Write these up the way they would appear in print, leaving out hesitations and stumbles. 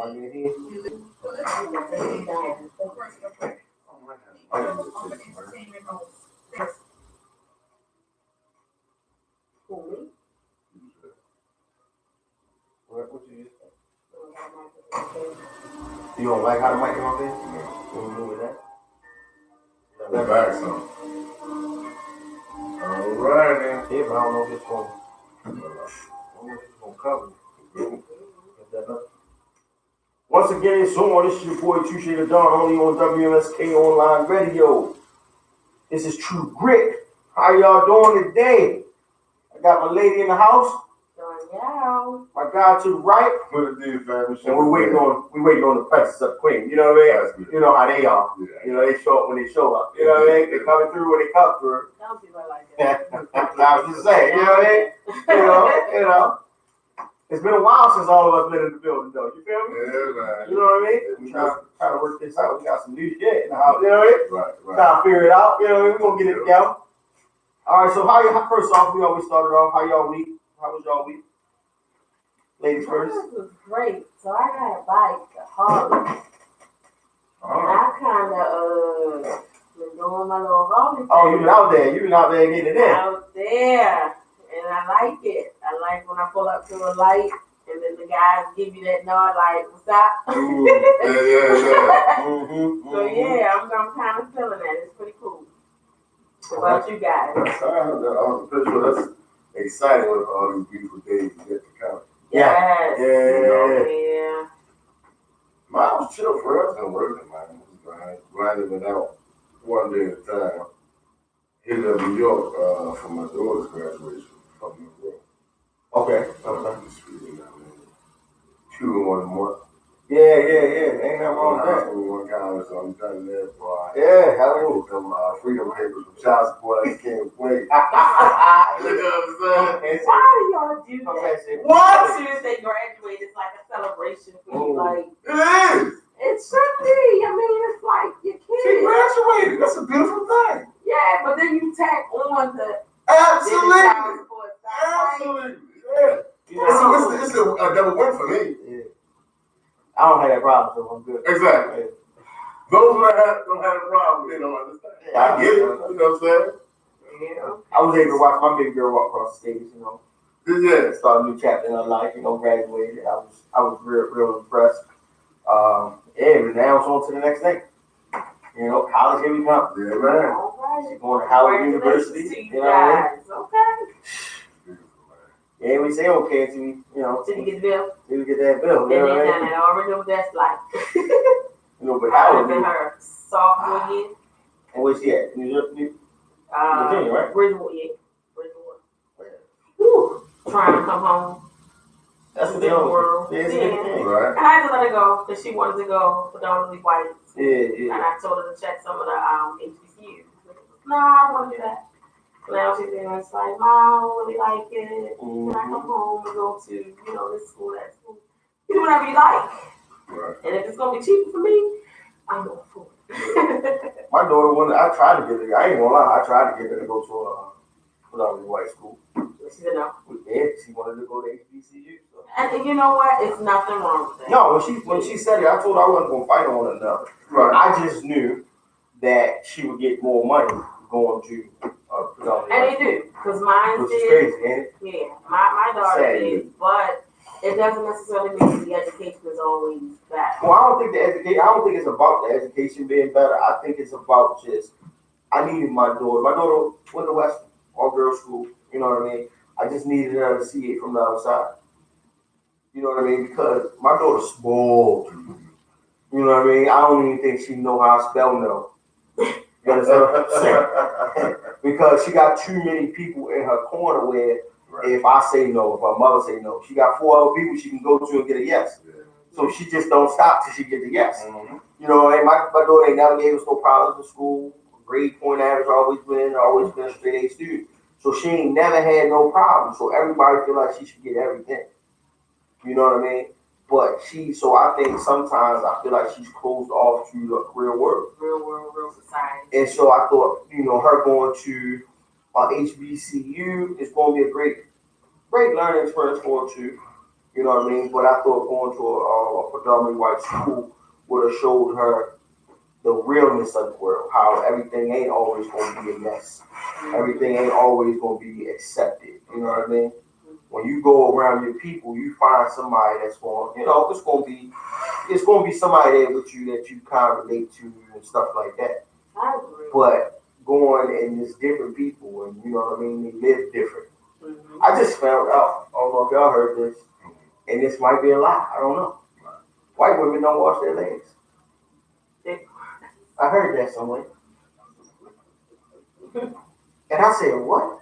What you use? You don't like how the mic came on there? You don't move with that? Go back some. Alright then. Yeah, but I don't know if it's going to cover it. Once again, so on, this is your boy True Shade of Dawn, only on WMSK Online Radio. This is True Grit. How y'all doing today? I got my lady in the house. My guy to the right. What it is, family. And we're waiting on the presence of the queen. You know what I mean? You know how they are. Yeah. You know, they show up when they show up. You know what I mean? They coming through when they come through. Don't be like that. I was just saying, you know what I mean? You know. It's been a while since all of us been in the building, though. You feel me? Yeah, man. You know what I mean? We trying to work this out. We got some new shit in the house. You know what I mean? Right. Trying to figure it out. You know what I mean? We're going to get it together. All right, so first off, we always started off. How y'all week? How was y'all week? Ladies first. This was great. So I got a bike, a Harley. And I kind of been doing my little Harley thing. Oh, you been out there. Getting it in. Out there. And I like it. I like when I pull up to a light and then the guys give you that nod like, what's up? Yeah. So yeah, I'm kind of feeling that. It's pretty cool. What about you guys? That's exciting with all these beautiful days yet to come. Yes. Yeah. Mine was chill for us and working, man. Grinding it out one day at a time. Hit up New York for my daughter's graduation from New York. Okay. Two in 1 month. Yeah. Ain't nothing wrong with that. One college, so I'm done there, boy. Yeah, hallelujah. Some freedom papers from child support. I can't wait. You know what I'm saying? Why do y'all do that? What? As soon as they graduate, it's like a celebration for you. Like, it is. it should be. I mean, it's like your kids. She graduated. That's a beautiful thing. Yeah, but then you tack on the Absolutely. child support side. Absolutely. Yeah. It's a double win for me. Yeah. I don't have that problem, so I'm good. Exactly. Yeah. Those who don't have a problem, they don't understand. Yeah, I get it. You know what I'm saying? Yeah. I was able to watch my baby girl walk across the stage, you know. Yeah. Start a new chapter in her life, you know, graduated. I was real impressed. And now it's on to the next thing. You know, college here we come. Yeah, man. All right. She's going to Howard University. You know what I mean? Okay. Yeah, we say okay until we, you know, Till you get the bill. till we get that bill. Then You know they what I done mean? it. I already know what that's like. You know, but I Howard, been her sophomore year. and where's she at? New Virginia, right? Bridgewater, yeah. Bridgewater. Whew. Trying to come home. That's the Big deal. world. Yeah, it's a Yeah. big thing. Right. I had to let her go because she wanted to go predominantly white. Yeah. And I told her to check some of the HBCUs. No, I don't want to do that. Now she's in it's like, Mom, I don't really like it. Can I come home and go to, this school, that school? You do whatever you like. Right. And if it's going to be cheaper for me, I'm going for it. My daughter I tried to get her, I ain't gonna lie, I tried to get her to go to a predominantly white school. She said no. Yeah, she wanted to go to HBCU. So. And you know what? It's nothing wrong with that. No, when she said it, I told her I wasn't gonna fight on it enough. Right. I just knew that she would get more money going to predominantly And white they do, because mine school, which is did. crazy, ain't it? Yeah, my daughter Sad. did, but it doesn't necessarily mean the education is always bad. Well, I don't think it's about the education being better. I think it's about just I needed my daughter. My daughter went to Western, all girls school. You know what I mean? I just needed her to see it from the outside. You know what I mean? Because my daughter's spoiled. You know what I mean? I don't even think she know how to spell no. You understand what I'm saying? Because she got too many people in her corner where if I say no, if her mother say no, she got 4 other people she can go to and get a yes. Yeah. So she just don't stop till she get the yes. Mm-hmm. You know, and my daughter ain't never gave us no problems in school. Grade point average always been a straight A student. So she ain't never had no problems. So everybody feel like she should get everything. You know what I mean? But so I think sometimes I feel like she's closed off to the real world. Real society. And so I thought, her going to HBCU is going to be a great learning experience for her too. You know what I mean? But I thought going to a predominantly white school would have showed her the realness of the world, how everything ain't always going to be a yes. Everything ain't always going to be accepted. You know what I mean? When you go around your people, you find somebody that's going, it's going to be somebody there with you that you kind of relate to and stuff like that. I agree. But going and it's different people, and you know what I mean, they live different. I just found out. I don't know if y'all heard this, and this might be a lie. I don't know. White women don't wash their legs. I heard that somewhere. And I said, what?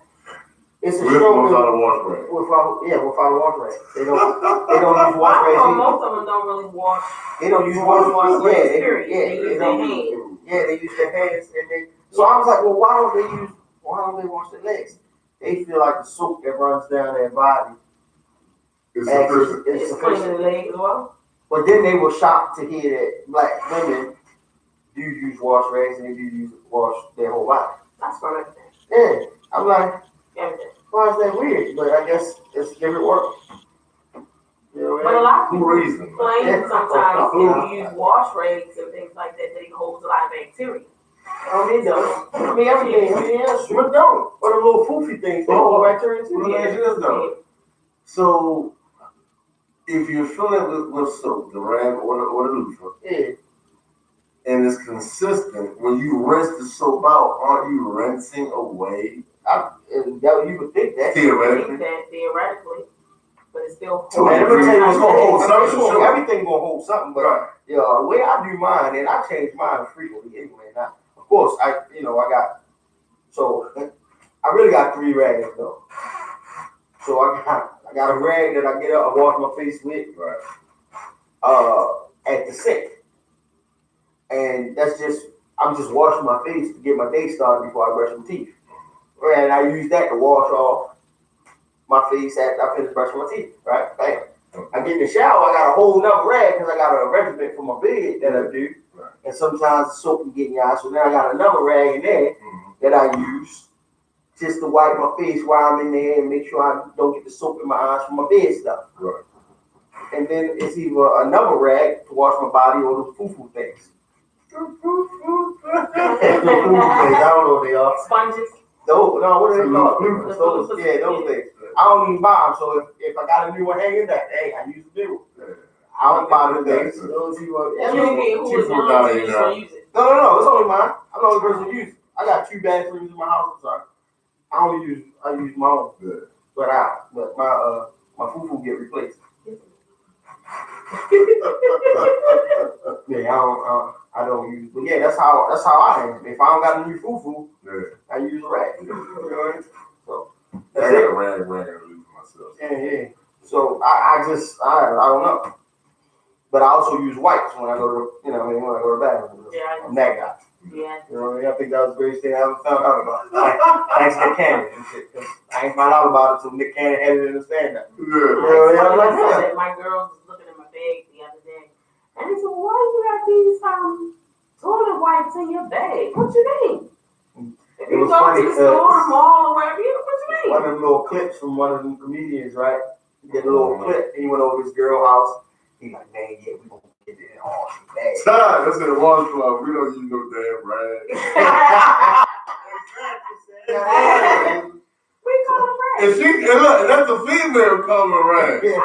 It's a show without a wash rag. without a wash rag. They don't use wash rags either. Most of them don't really wash. They don't use wash rags. They use their hands. Yeah, they use their hands. So I was like, well, why don't they wash their legs? They feel like the soap that runs down their body It's sufficient. It's cleaning the leg as well. But then they were shocked to hear that black women do use wash rags and they do wash their whole body. That's for everything. Yeah, I'm like, Everything. why is that weird? But I guess it's a different world. You know what I But a mean? lot of Who people raised them? claim sometimes if you use wash rags and things like that, they hold a lot of bacteria. I mean, everything. I mean, yeah, sure. But don't. Or the little foofy things, they hold bacteria too. Let me ask you this though. So, if you're filling with soap, the rag or the loofah, Yeah. and it's consistent, when you rinse the soap out, aren't you rinsing away? You would think that. Theoretically, but it's still. So Man, let me tell you what's gonna hold something, something. sure. Everything gonna hold something, but Right. the way I do mine, and I change mine frequently anyway. Now, of course, I really got 3 rags though. So I got a rag that I get up, I wash my face with, Right. at the sink, and I'm just washing my face to get my day started before I brush my teeth, and I use that to wash off my face after I finish brushing my teeth. Right, bam. I get in the shower, I got a whole nother rag because I got a regimen for my bed that I do, Right. and sometimes the soap can get in your eye, so then I got another rag in there that I use just to wipe my face while I'm in there and make sure I don't get the soap in my eyes from my bed stuff. Right. And then it's either another rag to wash my body or the foo-foo things. I don't know what they are. Sponges. No, what are they called? Those Those things. I don't even buy them, so if I got a new one hanging back, hey, I use the new one. I don't buy the things. Those people. Who is willing to use it? No, it's only mine. I'm the only person who uses it. I got 2 bathrooms in my house. I'm sorry. I use my own. Good. But my foo-foo get replaced. Yeah, I don't use. But yeah, that's how I am. If I don't got a new foo-foo, I use a rag. You know what I mean? So I got a rag and loofah myself. yeah. So I don't know. But I also use wipes when I go to when I go to the bathroom. Yeah. I'm that guy. Yeah. You know what I mean? I think that was the greatest thing I ever found out about. Thanks to Nick Cannon and shit. Cause I ain't found out about it until Nick Cannon had it in the stand-up. Yeah. My girls was looking at my bag the other day, and they said, "Why you got these toilet wipes in your bag? What you mean? If you go to the store, mall, or wherever, what you mean?" One of them little clips from one of them comedians, right? He did a little clip, and he went over to his girl house. He like, man, yeah, we gonna get it in all she bag. That's in the wash club. We don't use no damn rag. We call them rags. And look, that's a female color rag. Yeah,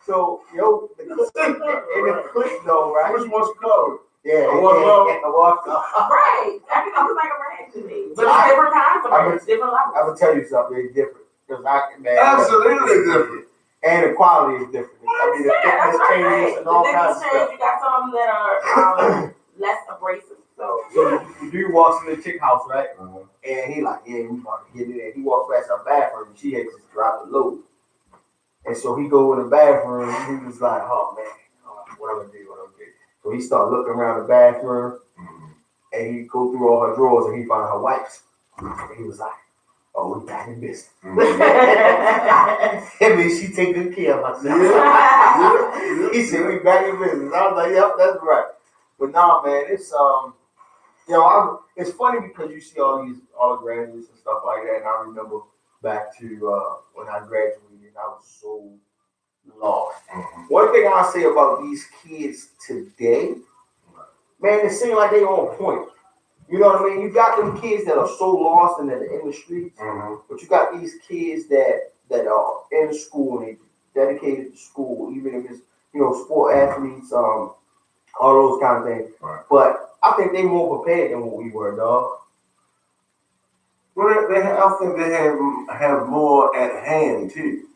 so the clip though, right? Which one's color? Yeah, a wash club. Right. Everything looks like a rag to me. But it's different kinds of rags, different levels. I'm gonna tell you something, it's different. Absolutely different. And the quality is different. I mean, the thickness changes and all kinds of stuff. You got some of them that are less abrasive. So you do walks in the chick house, right? And he like, yeah, we about to get in there. He walks past our bathroom, and she had just dropped the load. And so he go in the bathroom, and he was like, oh man, what I'm gonna do? So he started looking around the bathroom, and he go through all her drawers, and he found her wipes. And he was like, oh, we back in business. I mean, she take good care of herself. Yeah. He said, we back in business. I was like, yep, that's right. But nah, man, it's it's funny because you see all the graduates and stuff like that, and I remember back to when I graduated, I was so lost. One thing I say about these kids today, man, it seems like they on point. You know what I mean? You got them kids that are so lost and that are in the streets, but you got these kids that are in school and they dedicated to school, even if it's sport athletes, all those kind of things. Right. But I think they more prepared than what we were, dog. Well, I think they have more at hand too.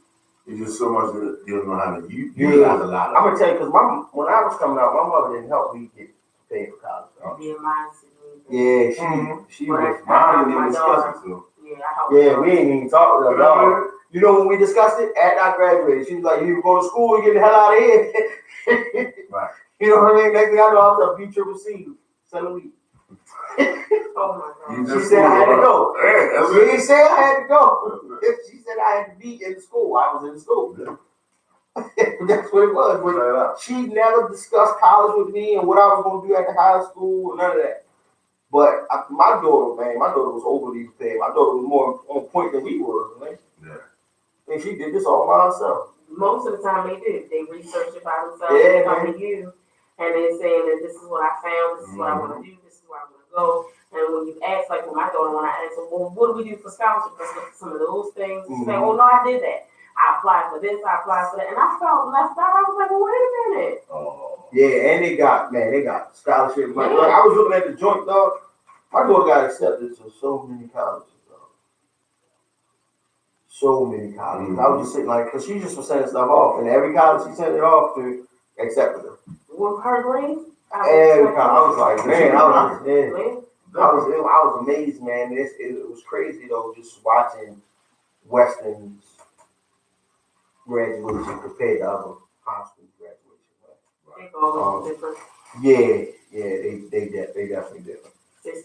It's just so much that you don't know how to utilize a lot of I'm gonna tell you, because when I was coming out, my mother didn't help me get paid for college. Yeah, mine. Yeah, she was. Mine didn't even discuss it too. Yeah, we ain't even talked about that. You know when we discussed it after I graduated, she was like, "You go to school and get the hell out of here." Right. You know what I mean? Next thing I know, I was a B-triple-C, 7 weeks. Oh my God. She said I had to go. Yeah, She didn't say I had to go. She said I had to be in school. I was in school. That's what it was. But she never discussed college with me and what I was going to do after high school and none of that. But my daughter was overly prepared. My daughter was more on point than we were, man. Yeah. And she did this all by herself. Most of the time they do. They research it by themselves. Yeah, they come to you and they're saying that this is what I found, this is what I want to do, this is where I want to go. And when you ask, like with my daughter, when I asked her, well, what do we do for scholarships? Let's look at some of those things. She said, oh, no, I did that. I applied for this, I applied for that. And I felt left out. I was like, well, wait a minute. Oh. Yeah, and they got scholarships. Like, I was looking at the joint, dog. My daughter got accepted to so many colleges, dog. So many colleges. I was just sitting like, because she just was sending stuff off. And every college she sent it off to accepted her. With her grades? Every college. I was like, man, I was amazed, man. It was crazy, though, just watching Western's graduation compared to other high school graduation. Yeah, they definitely different.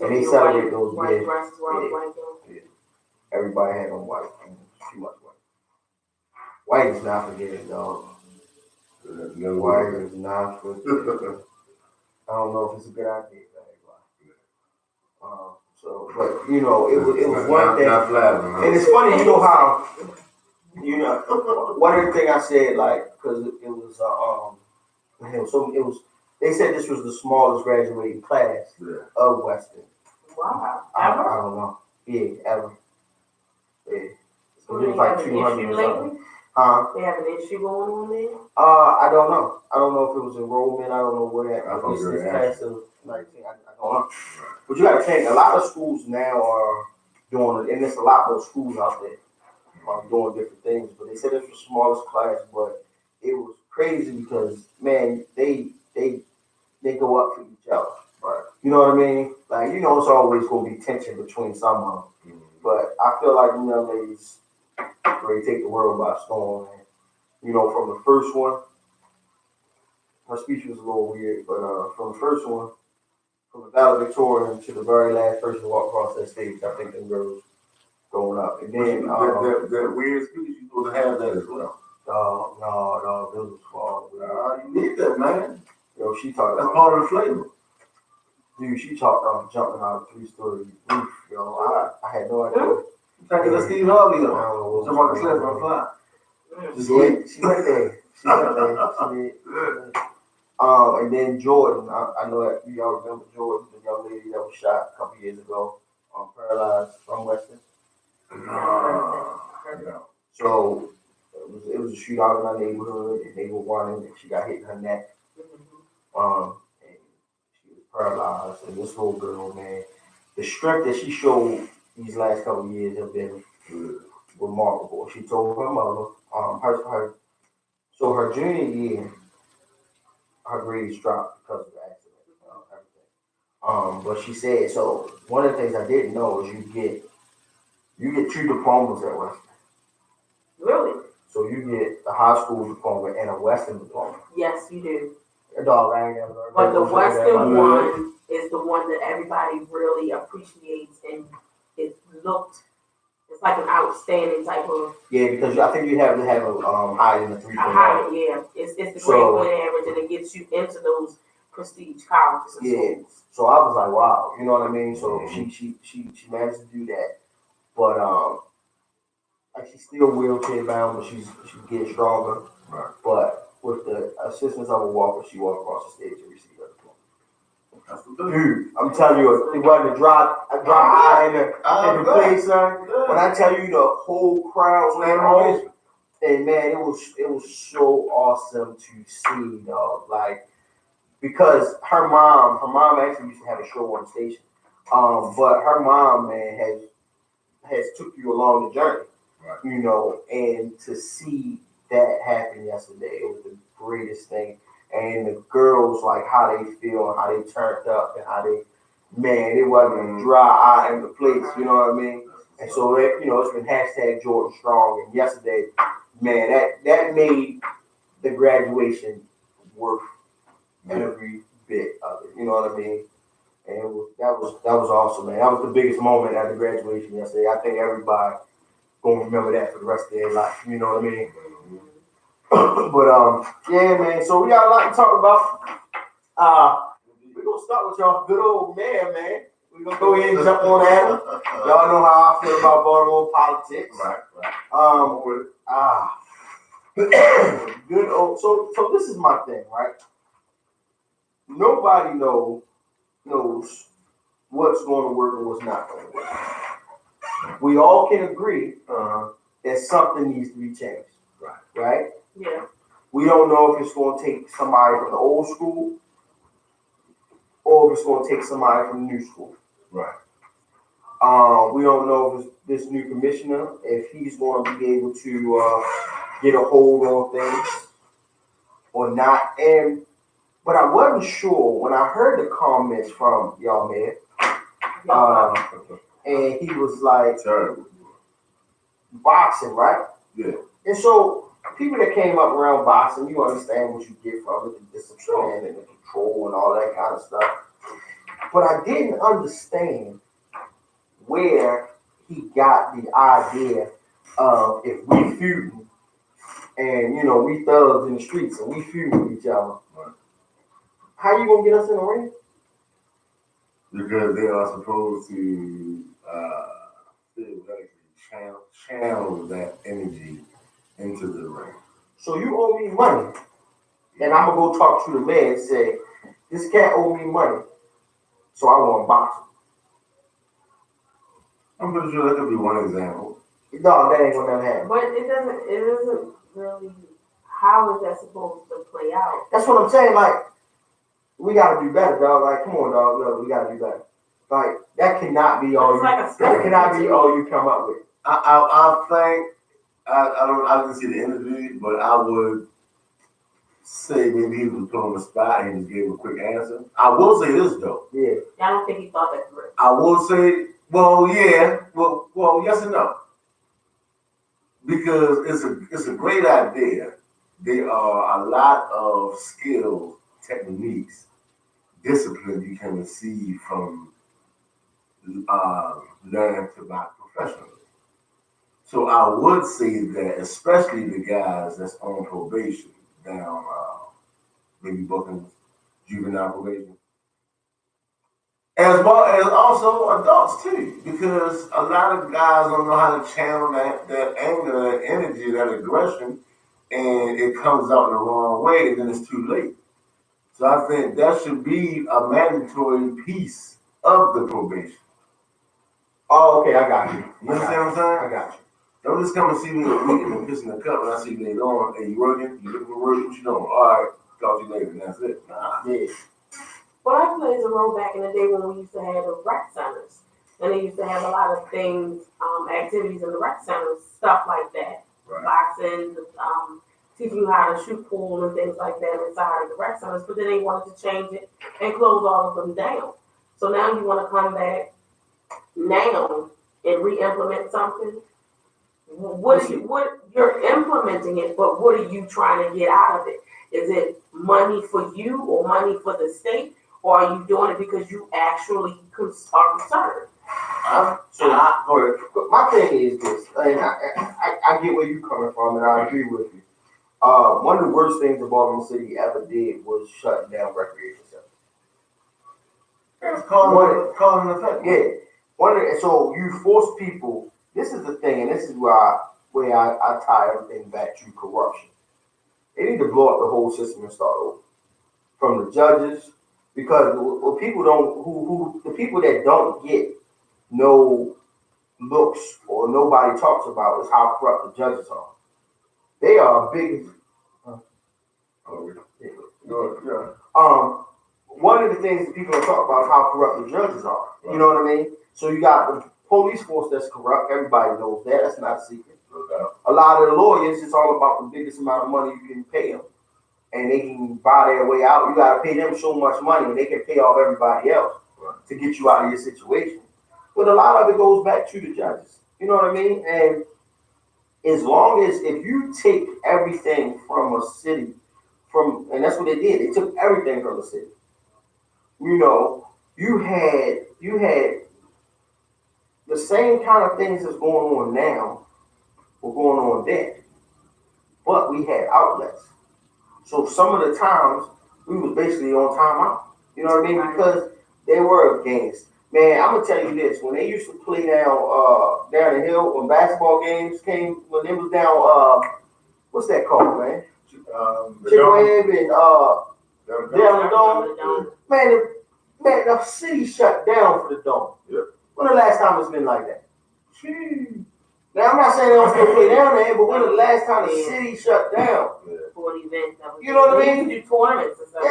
And they celebrate those yeah. Everybody had on white. Too much white. White is not forgetting, dog. White is not forgetting. I don't know if it's a good idea, so, but it was one thing. And it's funny, how one of the things I said, like, because it was they said this was the smallest graduating class of Western. Wow. I don't know. Yeah, ever. Yeah. So it was like 200 or something. Huh? They have an issue going on there? I don't know. I don't know if it was enrollment. I don't know what happened. This class of 19. I don't know. But you got to think, a lot of schools now are doing, and there's a lot more schools out there doing different things. But they said it was the smallest class, but it was crazy because, man, they go up for each other. Right. You know what I mean? Like, it's always going to be tension between some of them. But I feel like young ladies ready to take the world by storm. And, from the first one, her speech was a little weird, but from the first one, from the valedictorian to the very last person to walk across that stage, I think the girls going up. And then that weird speech, you supposed to have that as well. No, this was far. You need that, man. She talked. That's part of the flavor. Dude, she talked jumping out of 3-story roof. I had no idea. Trying to Steve Harvey though. Jump on the cliff and fly. She went there. And then Jordan, I know that y'all remember Jordan, the young lady that was shot a couple years ago, paralyzed from Western. So it was a shootout in our neighborhood, and they were running, and she got hit in her neck. And she was paralyzed. And this little girl, man, the strength that she showed these last couple of years have been remarkable. She told her mother, her junior year, her grades dropped because of the accident, everything. But she said, so one of the things I didn't know is you get 2 diplomas at Western. Really? So you get a high school diploma and a Western diploma. Yes, you do. Dog, I ain't never. But the Western one is the one that everybody really appreciates, and it's like an outstanding type of. Yeah, because I think you have to have a higher than a 3.0. Higher, yeah. It's the grade point average, and it gets you into those prestige colleges and schools. So I was like, wow, you know what I mean? So she managed to do that, but like she's still wheelchair bound, but she's getting stronger. Right. But with the assistance of a walker, she walked across the stage and received her diploma. That's what good. Dude, I'm telling you, it wasn't a dry eye in the place, son. When I tell you the whole crowd went home, and man, it was so awesome to see, dog. Like, because her mom actually used to have a show on the station. But her mom, man, has took you along the journey, Right. and to see that happen yesterday, it was the greatest thing. And the girls, like how they feel and how they turned up and how they, man, it wasn't a dry eye in the place, you know what I mean? And so, it's been hashtag Jordan Strong. And yesterday, man, that made the graduation worth every bit of it, you know what I mean? And that was awesome, man. That was the biggest moment at the graduation yesterday. I think everybody gonna remember that for the rest of their life. You know what I mean? But yeah, man. So we got a lot to talk about. We're gonna start with y'all good old man, man. We're gonna go ahead and jump on at him. Y'all know how I feel about Baltimore politics. Right. Good old. So this is my thing, right? Nobody knows what's going to work and what's not going to work. We all can agree that something needs to be changed. Right? Yeah. We don't know if it's going to take somebody from the old school or if it's going to take somebody from the new school. Right. We don't know if it's this new commissioner, if he's going to be able to get a hold on things or not. But I wasn't sure when I heard the comments from y'all man. And he was like, boxing, right? Yeah. And so people that came up around boxing, you understand what you get from it, the discipline and the control and all that kind of stuff. But I didn't understand where he got the idea of if we feuding and we thugs in the streets and we feuding with each other. Right. How you gonna get us in the ring? Because they are supposed to theoretically channel that energy into the ring. So you owe me money, and I'm gonna go talk to the man and say, this cat owe me money, so I want to box him. I'm pretty sure that could be one example. No, that ain't gonna never happen. But it isn't really, how is that supposed to play out? That's what I'm saying. Like, we gotta do better, dog. Like, come on, dog. Look, we gotta do better. Like, that cannot be all. That cannot be all you come up with. I think I didn't see the interview, but I would say maybe he was put on the spot and just gave a quick answer. I will say this though. Yeah. I don't think he thought that through. I will say, well, yeah, well, yes and no, because it's a great idea. There are a lot of skills, techniques, discipline you can receive from learning to box professionally. So I would say that, especially the guys that's on probation, down maybe booking juvenile probation, as well as also adults too, because a lot of guys don't know how to channel that anger, that energy, that aggression, and it comes out in the wrong way, and then it's too late. So I think that should be a mandatory piece of the probation. Oh, okay, I got you. You understand what I'm saying? I got you. Don't just come and see me in a week and I'm pissing the cup and I see you later on. Hey, you working? You looking for work? What you doing? All right, talk to you later, and that's it. Nah. Yeah. Well, that plays a role back in the day when we used to have the rec centers. And they used to have a lot of things, activities in the rec centers, stuff like that. Right. Boxing, teaching you how to shoot pool and things like that inside of the rec centers. But then they wanted to change it and close all of them down. So now you want to come back now and re-implement something. What you're implementing it, but what are you trying to get out of it? Is it money for you or money for the state, or are you doing it because you actually are concerned? My thing is this, and I get where you're coming from, and I agree with you. One of the worst things the Baltimore City ever did was shutting down recreation centers. It's calling an effect. Yeah. So you force people. This is the thing, and this is where I tie everything back to corruption. They need to blow up the whole system and start over from the judges, because what people don't, who the people that don't get no looks or nobody talks about is how corrupt the judges are. They are big. One of the things that people don't talk about is how corrupt the judges are. Right. You know what I mean? So you got the police force that's corrupt. Everybody knows that. That's not a secret. A lot of the lawyers, it's all about the biggest amount of money you can pay them, and they can buy their way out. You got to pay them so much money, and they can pay off everybody else to get you out of your situation. But a lot of it goes back to the judges. You know what I mean? And as long as if you take everything from a city, and that's what they did. They took everything from the city. You know, you had the same kind of things that's going on now were going on then, but we had outlets. So some of the times we was basically on timeout. You know what I mean? Because they were games. Man, I'm gonna tell you this: when they used to play down the hill, when basketball games came, when they was down what's that called, man? Chick-fil-A and down the dome. Man, the city shut down for the dome. Yep. When the last time it's been like that? Now I'm not saying they don't still play down there, but when the last time the city shut down? For an event. You know what I mean? Do tournaments and stuff.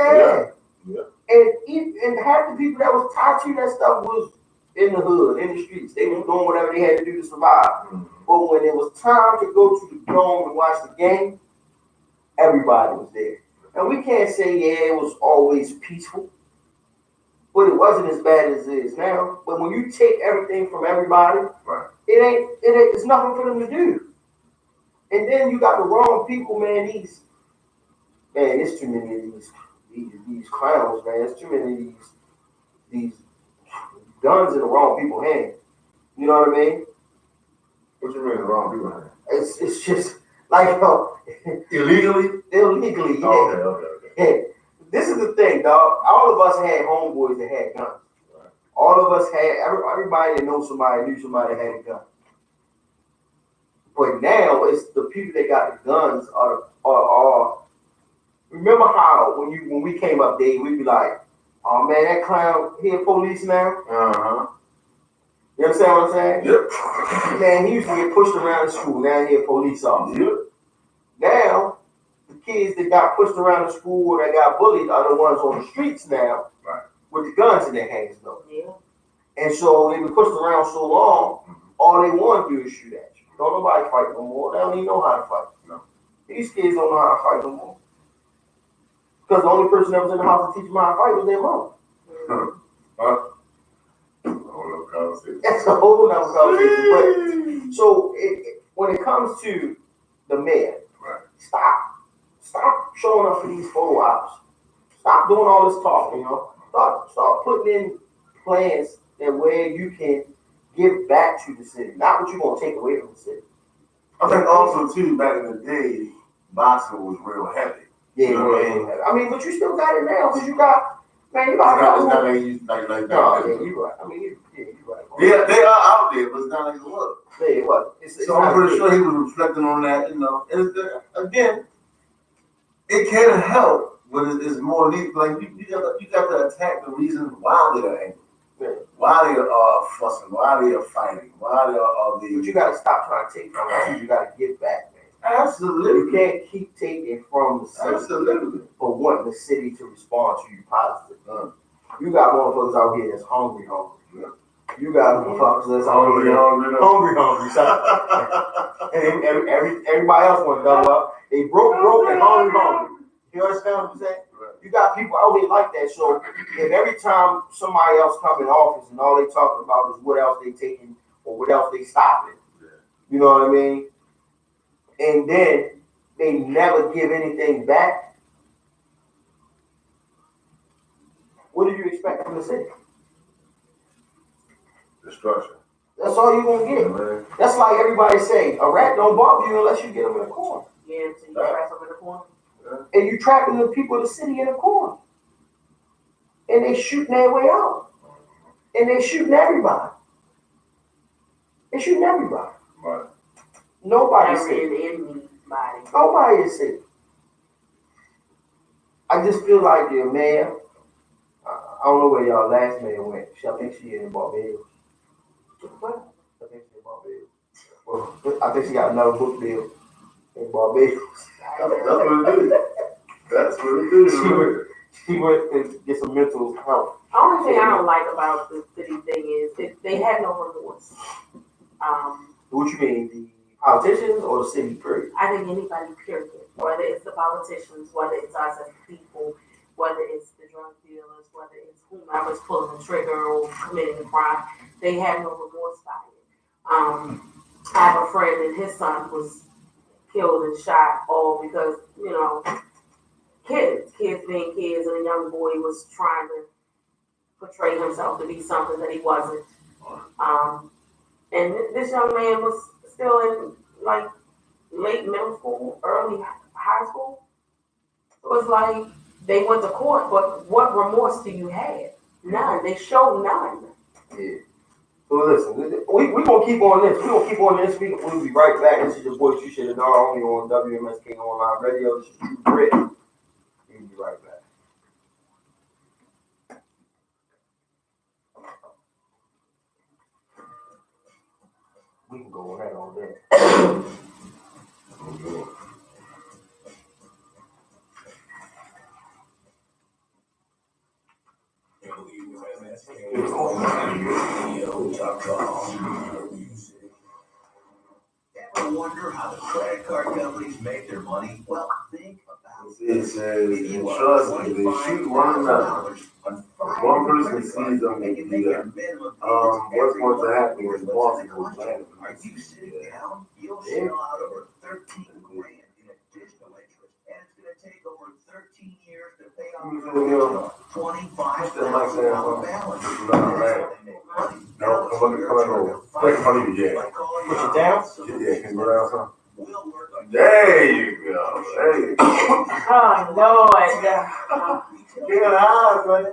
Yeah. And half the people that was tied to that stuff was in the hood, in the streets. They was doing whatever they had to do to survive. But when it was time to go to the dome and watch the game, everybody was there. And we can't say, yeah, it was always peaceful, but it wasn't as bad as it is now. But when you take everything from everybody, it's nothing for them to do. And then you got the wrong people, man. There's too many of these clowns, man. There's too many of these guns in the wrong people's hands. You know what I mean? What you mean the wrong people's hands? It's just like illegally, yeah. Okay. This is the thing, dog. All of us had homeboys that had guns. Right. All of us had everybody that knows somebody knew somebody that had a gun. But now it's the people that got the guns are. Remember how when we came up, Dave, we'd be like, "Oh man, that clown, he a police now." You understand what I'm saying? Yep. Man, he used to get pushed around the school. Now he a police officer. Yep. Now the kids that got pushed around the school or that got bullied are the ones on the streets now, right, with the guns in their hands, though. Yeah. And so they've been pushed around so long, all they want to do is shoot at you. Don't nobody fight no more. They don't even know how to fight. No. These kids don't know how to fight no more. Because the only person that was in the house to teach them how to fight was their mom. That's a whole nother conversation. But so when it comes to the mayor, right, stop showing up for these photo ops. Stop doing all this talking, Start putting in plans that where you can give back to the city, not what you're gonna take away from the city. I think also too, back in the day, boxing was real heavy. Yeah, I mean, but you still got it now because you got, man, you got. It's not like that. No, yeah, you're right. I mean, you're right. Yeah, they are out there, but it's not like it was. Yeah, it was. So I'm pretty sure he was reflecting on that, And again, it can help, but it's more neat. Like you got to attack the reasons why they're angry, why they are fussing, why they are fighting, why they are. But you got to stop trying to take from us. You got to give back. Absolutely. You can't keep taking from the city. Absolutely. For wanting the city to respond to you positive. You got motherfuckers out here that's hungry. Yeah. You got motherfuckers that's hungry. And everybody else want to double up. They broke, and hungry. You understand what I'm saying? Right. You got people out here like that. So if every time somebody else come in office and all they talking about is what else they taking or what else they stopping, you know what I mean? And then they never give anything back. What do you expect from the city? Destruction. That's all you're going to get. Man. That's like everybody say, a rat don't bother you unless you get them in a corner. Yeah, so you trap them in a corner. Yeah. And you trapping the people of the city in a corner. And they shooting their way out. And they shooting everybody. Right. Nobody is safe. Nobody is safe. I just feel like your man. I don't know where y'all last man went. I think she in Barbados. What? I think she in Barbados. Well, I think she got another book deal in Barbados. That's what it is. That's what it is. She went to get some mental health. Only thing I don't like about the city thing is they had no remorse. What you mean, the politicians or the city period? I think anybody, period, whether it's the politicians, whether it's us as people, whether it's the drug dealers, whether it's whomever's pulling the trigger or committing the crime, they had no remorse by it. I have a friend and his son was killed and shot all because, kids being kids, and a young boy was trying to portray himself to be something that he wasn't. And this young man was still in like late middle school, early high school. So it's like they went to court, but what remorse do you have? None. They show none. Yeah. So listen, we gonna keep on this. We gonna keep on this. We'll be right back. This is your boy, you should have known, only on WMSK Online Radio. This is True Grit. We'll be right back. We can go on that all day. Ever wonder how the credit card companies make their money? Well, think about it. It says, trust me, they shoot one another. One person sees them, they do that. What's going to happen is multiple plans. Are you sitting down? You'll shell out over 13 grand in additional interest, and it's going to take over 13 years to pay off your $25,000 balance. No, come on over. Take money to jail. Push it down? Yeah, can you go down some? There you go. There you go. Oh, Lord. Get an eye, buddy.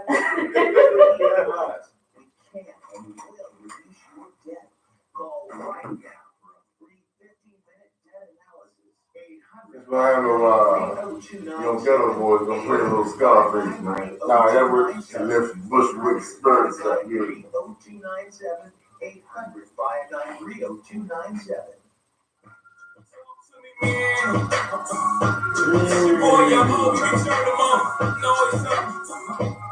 Get an eye. We can and we will reduce your debt. Call right now for a free 15-minute debt analysis. 800. That's why I know, ghetto boys gonna play a little Scarface, man. Nah, that works. And lift Bushwick spurs up here. 0297 800 593 0297. Boy, y'all know we can turn them on. No, it's up.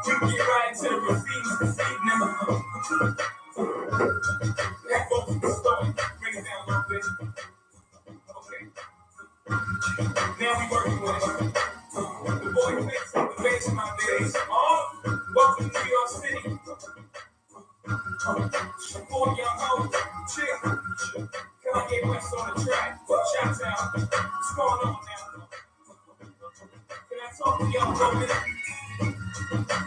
You get right to the receipts this evening. That goes to the story. Bring it down a little bit. Okay. Now we working with it. The boy fits the base of my days. Welcome to New York City. Boy, y'all know. Chill. Kanye West on the track. Shout out. What's going on now? Can I talk to y'all for a minute?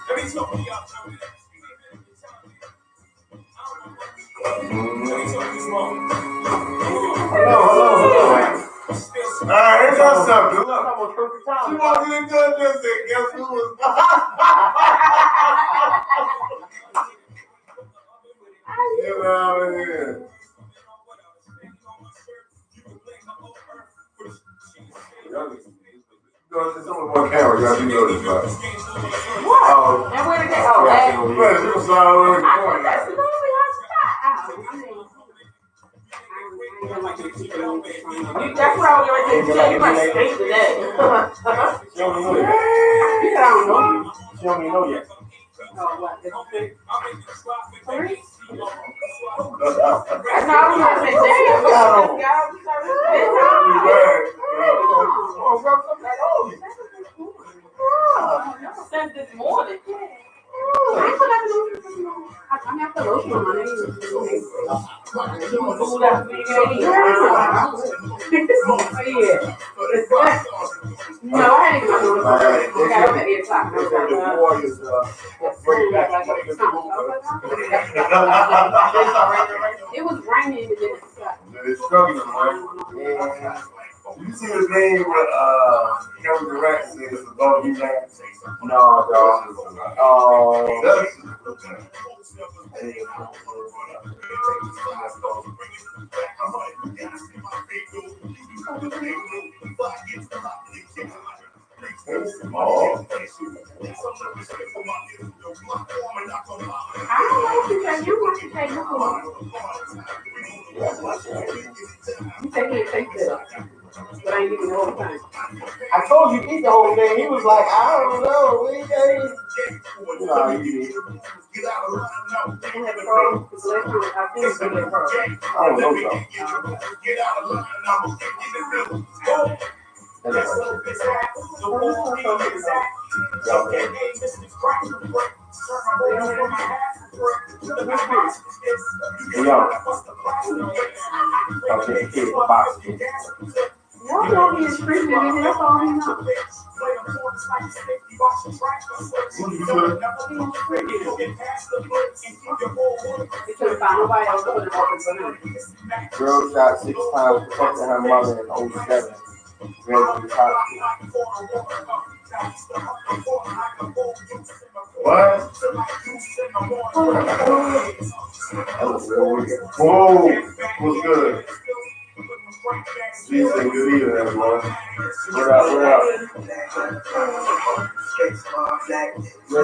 Let me talk to y'all for a minute. Let me talk this long. Hello. Alright, here's our something. Look. Almost perfect time. She walked in the judge and said, guess who was Get out of here. There's only one camera, y'all do know this, right? What? And where did they go? Man, she was sliding over the I corner. that's literally her spot. That's what I was going to say. You must stink today. She don't even know yet. I don't know. She don't even know yet. Oh, what? Sorry? That's No, I'm not saying that. Since this morning. I have to lotion on my name. No, I ain't gonna do it. I got up at 8 o'clock. the Warriors break back. It was raining and then it stopped. They're struggling, man. You see his name with Kevin Durant said it's above you, man? No, dog. Oh. It's small. I don't know if you say you take it, take that. But I ain't eating the whole thing. I told you eat the whole thing. He was like, I don't know. We ain't. You know how you eat. I have a problem because last year I think it's gonna be a problem. I don't know, so. Y'all know he is Christian and that's all he knows. Because by nobody else put it up and banana. Girl shot 6 times, protecting her mother in 07. Graduated hospital. What? That was real weird. Whoa. What's good? Peace and good evening, everyone. What up, what up? Yo.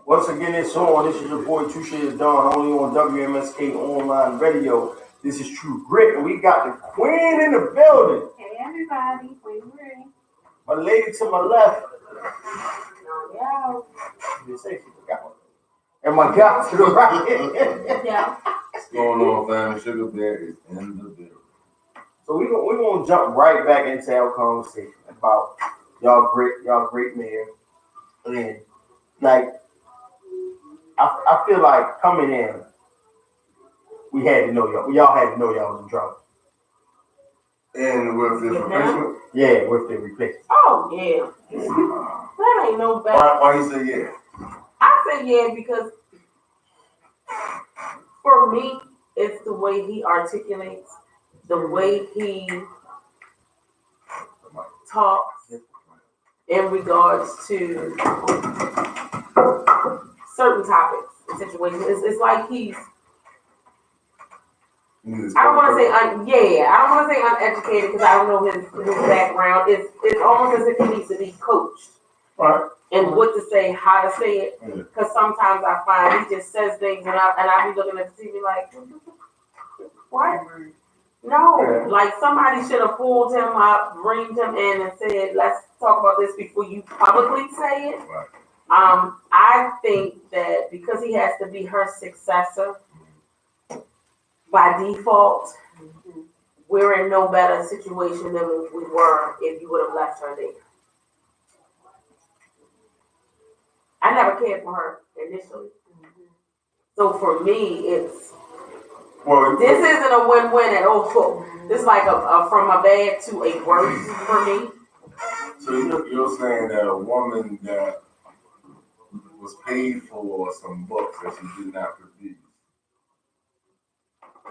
Once again, it's on. This is your boy Two Shades Dawn, only on WMSK Online Radio. This is True Grit, and we got the queen in the building. Hey everybody, Queen Marie. My lady to my left. Yeah. You say she forgot one. And my guy to the right. Yeah. What's going on, family? Sugar Bear is in the building. So we're gonna jump right back into our conversation about y'all great mayor. And like I feel like coming in, we had to know y'all had to know y'all was in trouble. And with this replacement? Yeah, with the replacement. Oh yeah. That ain't no bad. Why you say yeah? I say yeah because for me, it's the way he articulates, the way he talks in regards to certain topics and situations. It's like he's, I don't want to say I don't want to say uneducated because I don't know his background. It's almost as if he needs to be coached. Right. And what to say, how to say it, because sometimes I find he just says things and I be looking at the TV like, what? No, like somebody should have pulled him up, bringed him in, and said, "Let's talk about this before you publicly say it." Right. I think that because he has to be her successor by default, we're in no better situation than we were if you would have left her there. I never cared for her initially. So for me, this isn't a win-win at all. This is like a from a bad to a worse for me. So you're saying that a woman that was paid for some books that she did not produce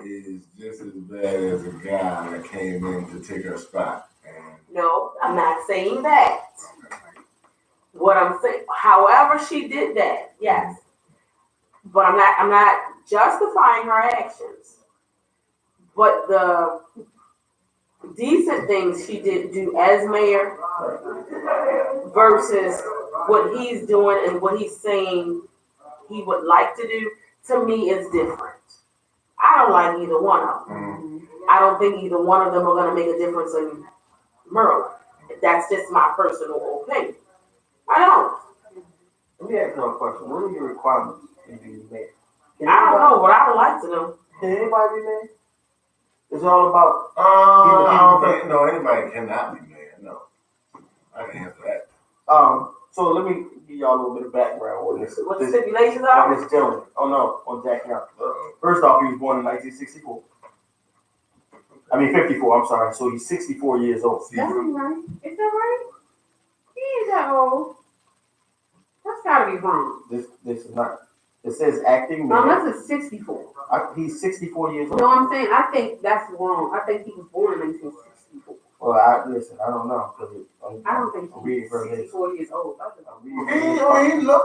is just as bad as a guy that came in to take her spot. No, I'm not saying that. What I'm saying, however she did that, yes. But I'm not justifying her actions. But the decent things she did do as mayor versus what he's doing and what he's saying he would like to do, to me is different. I don't like either one of them. I don't think either one of them are going to make a difference in Maryland. That's just my personal opinion. I don't. Let me ask you a question. What are your requirements to be mayor? I don't know, but I would like to know. Can anybody be mayor? It's all about. I don't think anybody cannot be mayor. No, I can answer that. So let me give y'all a little bit of background on this. What the this stipulations on are? this gentleman. Oh no, on Jack Young. First off, he was born in 1964. I mean 54. I'm sorry. So he's 64 years old. That ain't right. Is that right? He ain't that old. That's gotta be wrong. This is not. It says acting mayor. Unless it's 64. He's 64 years old. No, I'm saying I think that's wrong. I think he was born in 1964. Well, I don't know because I don't think I'm reading he's from his. 64 years old. He look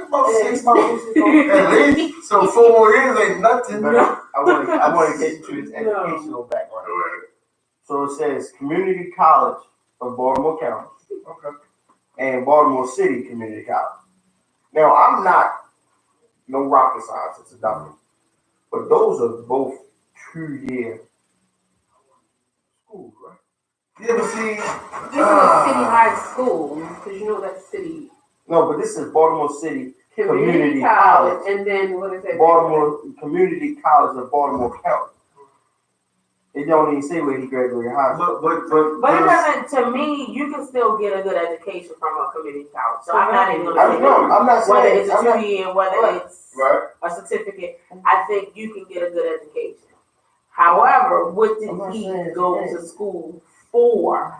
about Yeah, 60. he's about 60. At least. So 4 more years ain't nothing. But I want to get to his educational background. So it says Community College of Baltimore County. Okay. And Baltimore City Community College. Now, I'm not no rocket scientist, nothing, but those are both 2-year schools, right? Yeah, but see, This is a city high school, because you know that city. No, but this is Baltimore City Community College, and then what is it? Baltimore Community College of Baltimore County. It don't even say where he graduated high school. But it doesn't, to me, you can still get a good education from a community college. So I'm not even going to say I'm not whether saying it's a 2-year, whether it's right. a certificate. I think you can get a good education. However, what did he go to school for?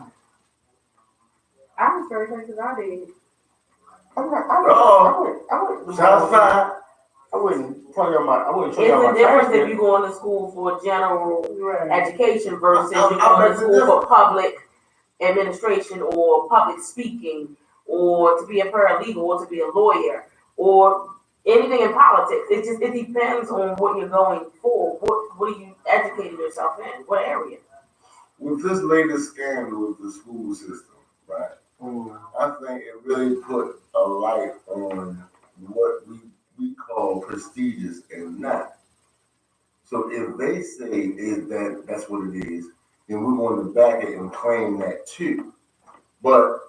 I was very because I did. I wouldn't tell you I wouldn't show you It's my a difference transcript. if you're going to school for general education versus you're going to school for public administration or public speaking or to be a paralegal or to be a lawyer or anything in politics. It depends on what you're going for. What are you educating yourself in? What area? With this latest scandal with the school system, right? I think it really put a light on what we call prestigious and not. So if they say that's what it is, then we want to back it and claim that too. But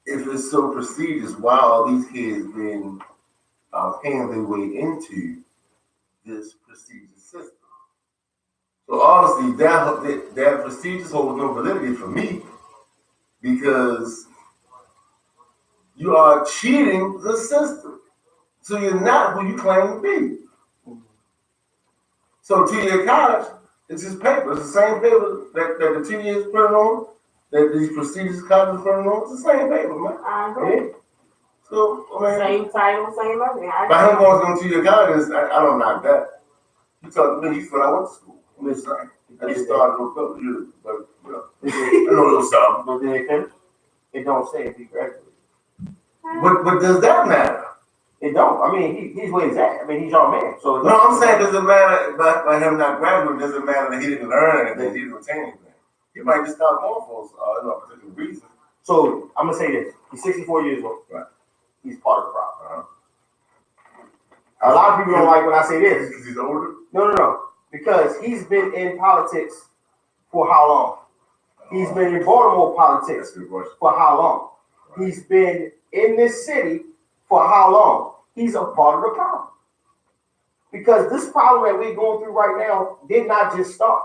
if it's so prestigious, why are these kids been paying their way into this prestigious system? So obviously that prestigious holds no validity for me because you are cheating the system. So you're not who you claim to be. So 2-year college, it's just paper. It's the same paper that the 2 years printed on, that these prestigious colleges printed on. It's the same paper, man. I agree. So, I mean, Same title, same everything. by him going to 2-year college, I don't knock that. You talk to me, you thought I went to school. I'm just saying. I just started a couple of years, but you know, I know a little something. But then it don't say if he graduated. But does that matter? It don't. I mean, he's where he's at. I mean, he's your man. So no, I'm saying doesn't matter by him not graduating. Doesn't matter that he didn't learn anything. He didn't retain anything. He might just stop going for a particular reason. So I'm gonna say this: he's 64 years old. Right. He's part of the problem. A lot of people don't like when I say this. Because he's older? No. Because he's been in politics for how long? He's been in Baltimore politics for how long? He's been in this city for how long? He's a part of the problem. Because this problem that we're going through right now did not just start.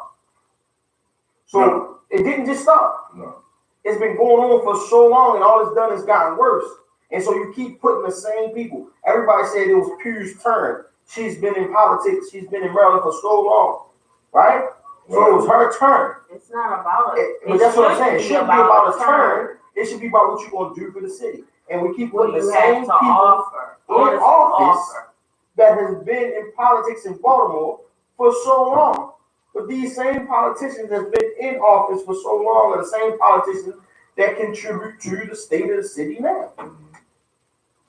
So it didn't just start. No. It's been going on for so long, and all it's done is gotten worse. And so you keep putting the same people. Everybody said it was Pugh's turn. She's been in politics. She's been in Maryland for so long, right? So it was her turn. It's not about it. But that's what I'm saying. It shouldn't be about a turn. It should be about what you're going to do for the city. And we keep putting the same people in office that has been in politics in Baltimore for so long. But these same politicians that have been in office for so long are the same politicians that contribute to the state of the city now.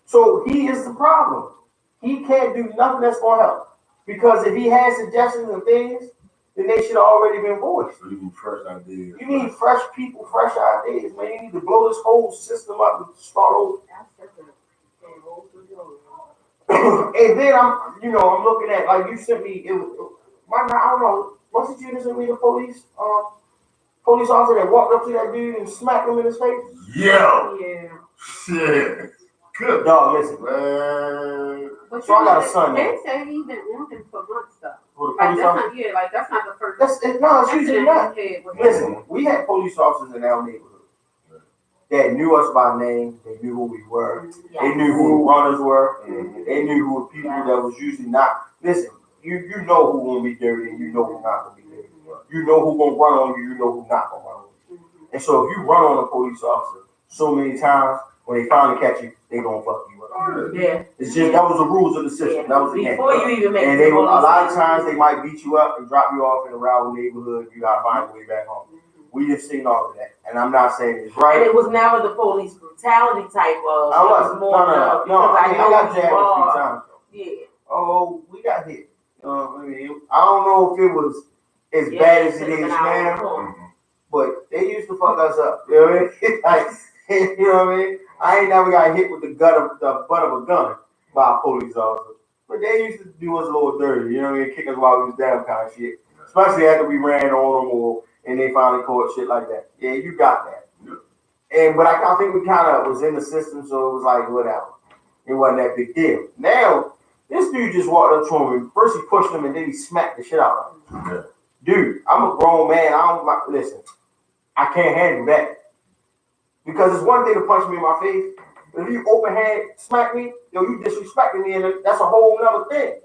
So he is the problem. He can't do nothing that's going to help. Because if he has suggestions and things, then they should have already been voiced. So you need fresh ideas. You need fresh people, fresh ideas, man. You need to blow this whole system up and start over. And then I'm looking at, like you sent me, I don't know, wasn't you that sent me the police officer that walked up to that dude and smacked him in his face? Yeah. Shit. Good dog, listen. Man. But so I got a son. They say he's been wanted for months though. That's not the first. It's usually not. Listen, we had police officers in our neighborhood. that knew us by name. They knew who we were. Yes. They knew who the runners were. Mhm. They knew who the people that was usually not. Listen, you know who gonna be dirty and you know who not gonna be dirty. You know who gonna run on you. You know who not gonna run on you. And so if you run on a police officer so many times, when they finally catch you, they gonna fuck you up. Yeah. It's just that was the rules of the system. Yeah. That was the game. Before you even make And they a lot of times they might beat you up and drop you off in a rival neighborhood. You gotta find your way back home. We just seen all of that, and I'm not saying it's right. And it was never the police brutality type of. I It was was more no. because I got jabbed a few are. times. Yeah. Oh, we got hit. I mean, I don't know if it was as bad as it is now, but they used to fuck us up. You know what I mean? Like, you know what I mean? I ain't never got hit with the butt of a gun by a police officer, but they used to do us a little dirty. You know what I mean? Kick us while we was down, kind of shit. Especially after we ran on them and they finally caught shit like that. Yeah, you got that. But I think we kind of was in the system, so it was like whatever. It wasn't that big deal. Now this dude just walked up to him and first he pushed him and then he smacked the shit out of him. Dude, I'm a grown man. Listen. I can't handle that. Because it's one thing to punch me in my face. If you open hand smack me, you disrespecting me, and that's a whole nother thing.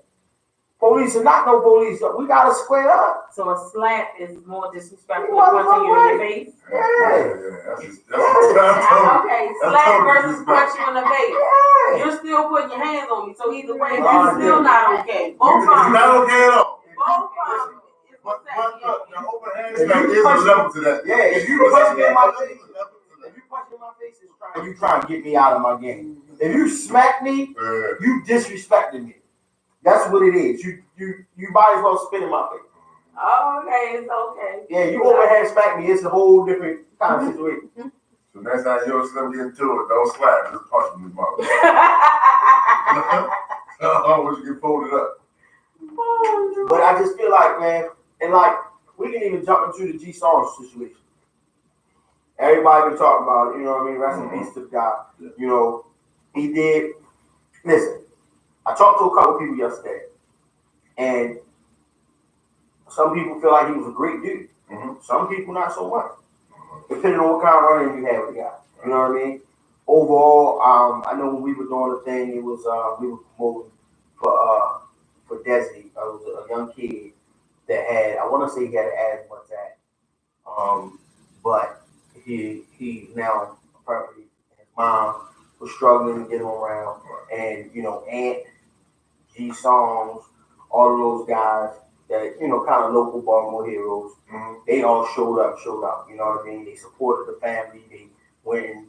Police are not no police. We gotta square up. So a slap is more disrespectful than punching you in your face? Okay, slap versus punch you in the face. You're still putting your hands on me, so either way, it's still not okay. Both of them. Not okay at all. Both of them. But the open hand smack is a level to that. Yeah, if you punch me in my face, you trying to get me out of my game. If you smack me, you disrespecting me. That's what it is. You might as well spit in my face. Oh, okay, it's okay. Yeah, you overhand smack me, it's a whole different kind of situation. So next time you don't get into it, don't slap, just punch me in the mouth. Once you get folded up. But I just feel like, man, and like, we can even jump into the G Songs situation. Everybody been talking about it, you know what I mean? Rest in peace to the guy. You know, he did. Listen, I talked to a couple people yesterday, and some people feel like he was a great dude. Some people not so much, depending on what kind of running you have with the guy. You know what I mean? Overall, I know when we were doing the thing, it was we were promoting for Desi. It was a young kid that had, I want to say he had an asthma attack, but he now perfectly. His mom was struggling to get him around, and you know, Ant, G Songs, all of those guys that kind of local Baltimore heroes. They all showed up. You know what I mean? They supported the family. They went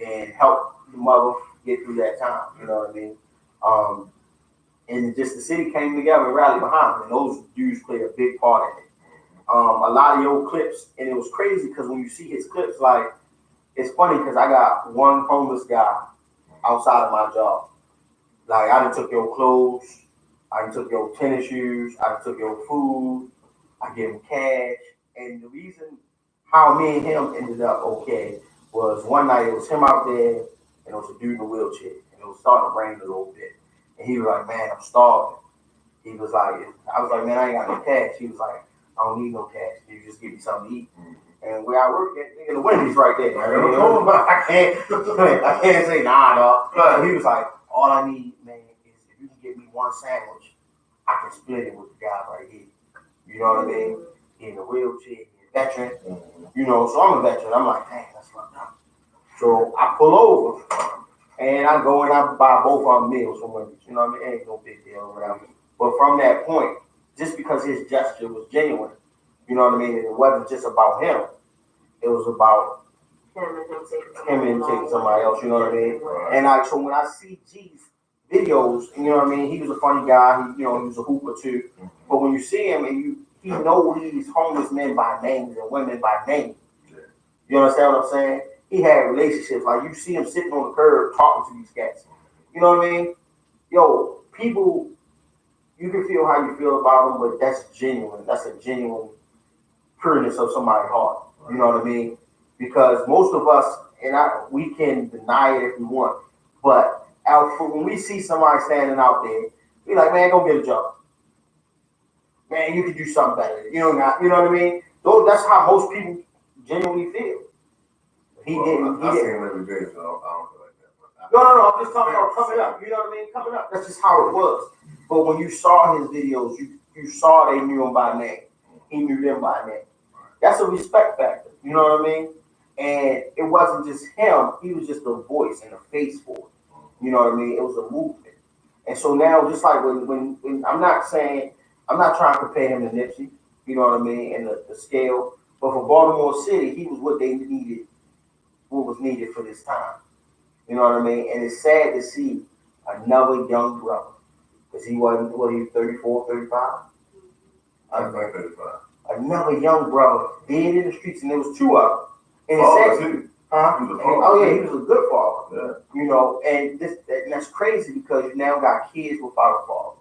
and helped the mother get through that time. You know what I mean? And just the city came together and rallied behind them, and those dudes played a big part in it. A lot of the old clips, and it was crazy because when you see his clips, like, it's funny because I got one homeless guy outside of my job. Like, I done took your clothes, I done took your tennis shoes, I done took your food, I gave him cash. And the reason how me and him ended up okay was one night it was him out there, and it was a dude in a wheelchair, and it was starting to rain a little bit. And he was like, man, I'm starving. He was like, I was like, man, I ain't got no cash. He was like, I don't need no cash. You just give me something to eat. And where I work at, the Wendy's right there. I can't say nah, dog. So he was like, all I need, man, is if you can get me one sandwich, I can split it with the guy right here. You know what I mean? He in a wheelchair, he's a veteran. You know, so I'm a veteran. I'm like, dang, that's fucked up. So I pull over and I go and I buy both of them meals from Wendy's. You know what I mean? Ain't no big deal or whatever. But from that point, just because his gesture was genuine, you know what I mean? And it wasn't just about him. It was about him and taking somebody else, you know what I mean? And so when I see G's videos, you know what I mean? He was a funny guy. He was a hooper too. But when you see him and he know these homeless men by names and women by name. You understand what I'm saying? He had relationships. Like, you see him sitting on the curb talking to these cats. You know what I mean? Yo, people, you can feel how you feel about them, but that's genuine. That's a genuine pureness of somebody's heart. You know what I mean? Because most of us, we can deny it if we want, but when we see somebody standing out there, we like, man, go get a job. Man, you can do something better. You know what I mean? That's how most people genuinely feel. He didn't. I see him every day, so I don't feel like that. No. I'm just talking about coming up. You know what I mean? Coming up. That's just how it was. But when you saw his videos, you saw they knew him by name. He knew them by name. That's a respect factor. You know what I mean? And it wasn't just him. He was just a voice and a face for it. You know what I mean? It was a movement. And so now, just like when I'm not trying to compare him to Nipsey. You know what I mean? And the scale. But for Baltimore City, he was what they needed, what was needed for this time. You know what I mean? And it's sad to see another young brother. Because he wasn't, what, he was 34, 35? I'm like 35. Another young brother dead in the streets, and there was two of them. And Father, too. Huh? He was a And, father. oh yeah, he was a good father. Yeah. You know, and that's crazy because you now got kids without a father.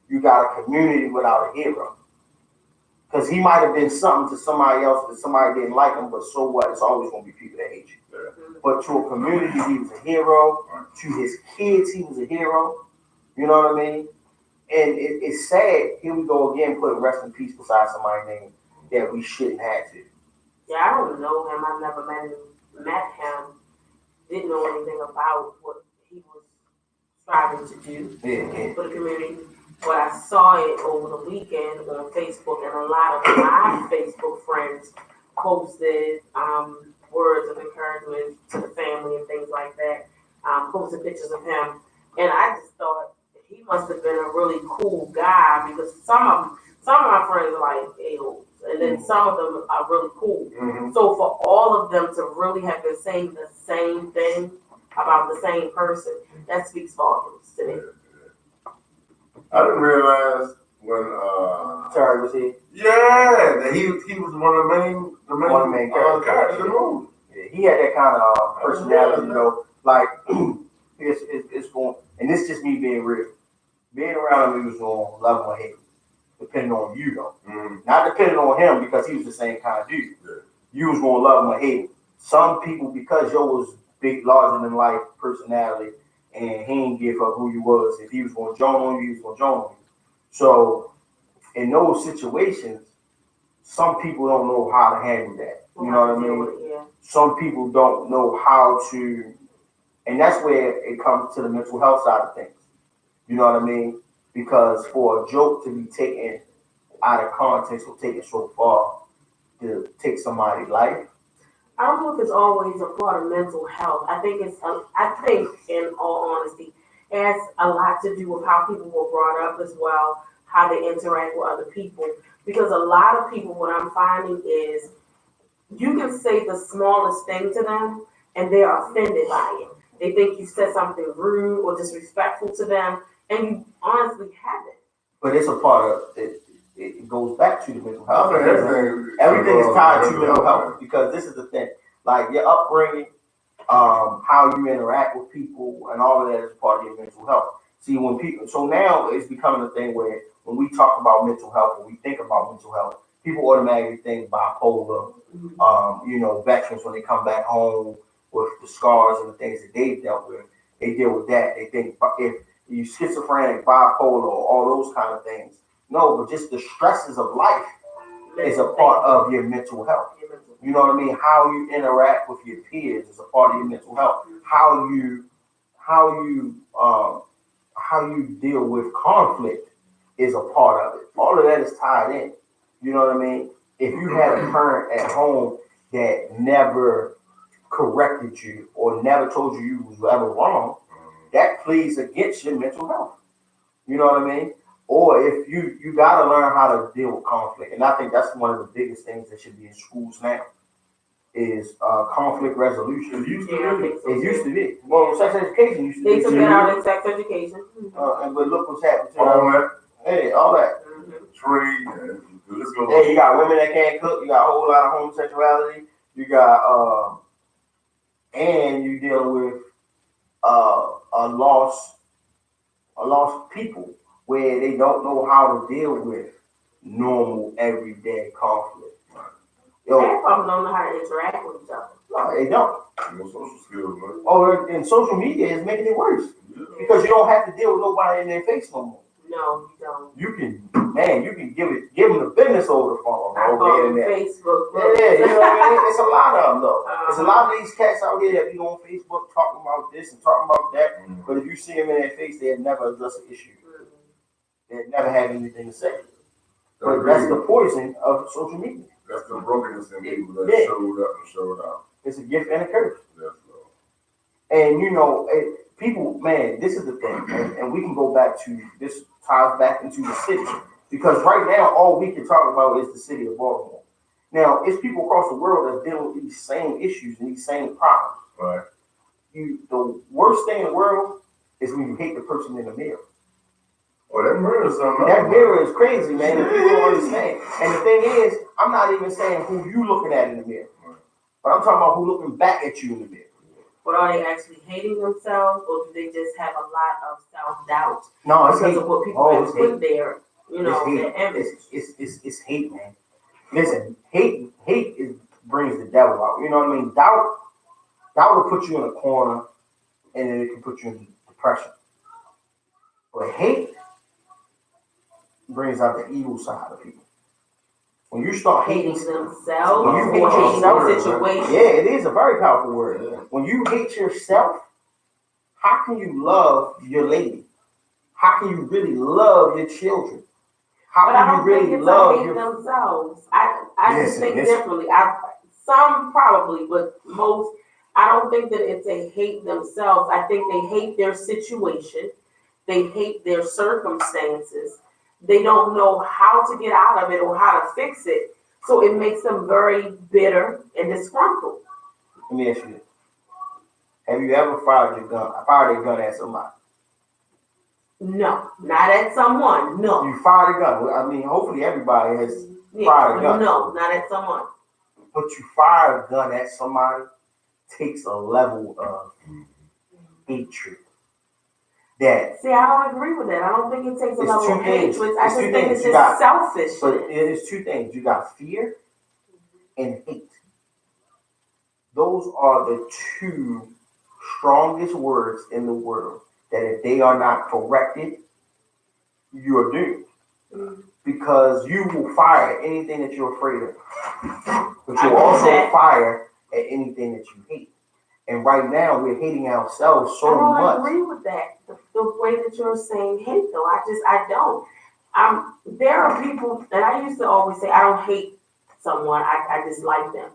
You got a community without a hero. Because he might have been something to somebody else that somebody didn't like him, but so what? It's always going to be people that hate you. Yeah. But to a community, he was a hero. To his kids, he was a hero. You know what I mean? And it's sad. Here we go again, putting rest in peace beside somebody's name that we shouldn't have to. Yeah, I don't know him. I've never met him. Didn't know anything about what he was striving to do for the community. But I saw it over the weekend on Facebook, and a lot of my Facebook friends posted words of encouragement to the family and things like that. Posted pictures of him, and I just thought he must have been a really cool guy because some of my friends are like a-holes, and then some of them are really cool. Mm-hmm. So for all of them to really have been saying the same thing about the same person, that speaks volumes to me. I didn't realize when Sorry, was he? yeah, that he was one of the main characters in the movie. Yeah, he had that kind of personality, you know, like it's going, and this is just me being real. Being around him, he was going to love him or hate him, depending on you though. Mm-hmm. Not depending on him because he was the same kind of dude. Yeah. You was going to love him or hate him. Some people, because yo was big, larger than life personality, and he didn't give up who you was. If he was going to join on you, he was going to join on you. So in those situations, some people don't know how to handle that. You know what I mean? Yeah. Some people don't know how to, and that's where it comes to the mental health side of things. You know what I mean? Because for a joke to be taken out of context or taken so far to take somebody's life. I don't know if it's always a part of mental health. I think in all honesty, it has a lot to do with how people were brought up as well, how they interact with other people. Because a lot of people, what I'm finding is you can say the smallest thing to them and they are offended by it. They think you said something rude or disrespectful to them, and you honestly haven't. But it's a part of it. It goes back to the mental health. I think Everything is tied to mental health because this is the thing. Like your upbringing, how you interact with people, and all of that is part of your mental health. See, when people, so now it's becoming a thing where when we talk about mental health, when we think about mental health, people automatically think bipolar. You know, veterans when they come back home with the scars and the things that they've dealt with, they deal with that. They think if you schizophrenic, bipolar, all those kind of things. No, but just the stresses of life is a part of your mental health. You know what I mean? How you interact with your peers is a part of your mental health. How you deal with conflict is a part of it. All of that is tied in. You know what I mean? If you had a parent at home that never corrected you or never told you was ever wrong, that plays against your mental health. You know what I mean? Or if you got to learn how to deal with conflict, and I think that's one of the biggest things that should be in schools now is conflict resolution. It used to Yeah, be. It used to be. Well, sex education used to They be. took that out in sex education. But look what's happened to All that hey, all that. tree. Let's go. Hey, you got women that can't cook. You got a whole lot of homosexuality. You got and you dealing with a lost people where they don't know how to deal with normal everyday conflict. Yo, Half of them don't know how to interact with each other. no, they don't. No social skills, man. And social media is making it worse Yeah. because you don't have to deal with nobody in their face no more. No, you don't. You can give them the business over the phone, I over call the them internet. Facebook. Yeah, you know what I mean? It's a lot of them though. There's a Uh-huh. lot of these cats out here that be on Facebook talking about this and talking about that. Mhm. But if you see them in their face, they'd never address an issue. They'd never have anything to say. But that's the poison of social media. That's the brokenness in people that Yeah. showed up and showed out. It's a gift and a curse. Yes, Lord. And you know, people, man, this is the thing, and we can go back to this ties back into the city because right now all we can talk about is the city of Baltimore. Now, it's people across the world that deal with these same issues and these same problems. Right. The worst thing in the world is when you hate the person in the mirror. Well, that mirror is something. That mirror is crazy, man. And people don't understand. And the thing is, I'm not even saying who you looking at in the mirror, but I'm talking about who looking back at you in the mirror. But are they actually hating themselves, or do they just have a lot of self-doubt No, it's because hate. of what people Oh, have it's put hate. there, you know, It's their hate. image? It's hate, man. Listen, hate brings the devil out. You know what I mean? Doubt will put you in a corner, and then it can put you in depression. But hate brings out the evil side of people. When you start hating themselves, when you hate or hating yourself, the situation. yeah, it is a very powerful word. Yeah. When you hate yourself, how can you love your lady? How can you really love your children? How But I can don't you really think it's love a hate your themselves. I just think Listen. differently. Some probably, but most. I don't think that it's a hate themselves. I think they hate their situation. They hate their circumstances. They don't know how to get out of it or how to fix it. So it makes them very bitter and disgruntled. Let me ask you this. Have you ever fired a gun at somebody? No, not at someone. No. You fired a gun. Well, I mean, hopefully everybody has Yeah, fired a gun. no, not at someone. But you fire a gun at somebody takes a level of hatred. That See, I don't agree with that. I don't think it takes a It's level two of things. hatred. I It's just two think things. it's You just got- selfish. but it is two things. You got fear and hate. Those are the two strongest words in the world that if they are not corrected, you're doomed. Because you will fire at anything that you're afraid of. But I you'll get also that. fire at anything that you hate. And right now we're hating ourselves so I don't much. agree with that. The way that you're saying hate, though, I don't. There are people, and I used to always say I don't hate someone. I dislike them.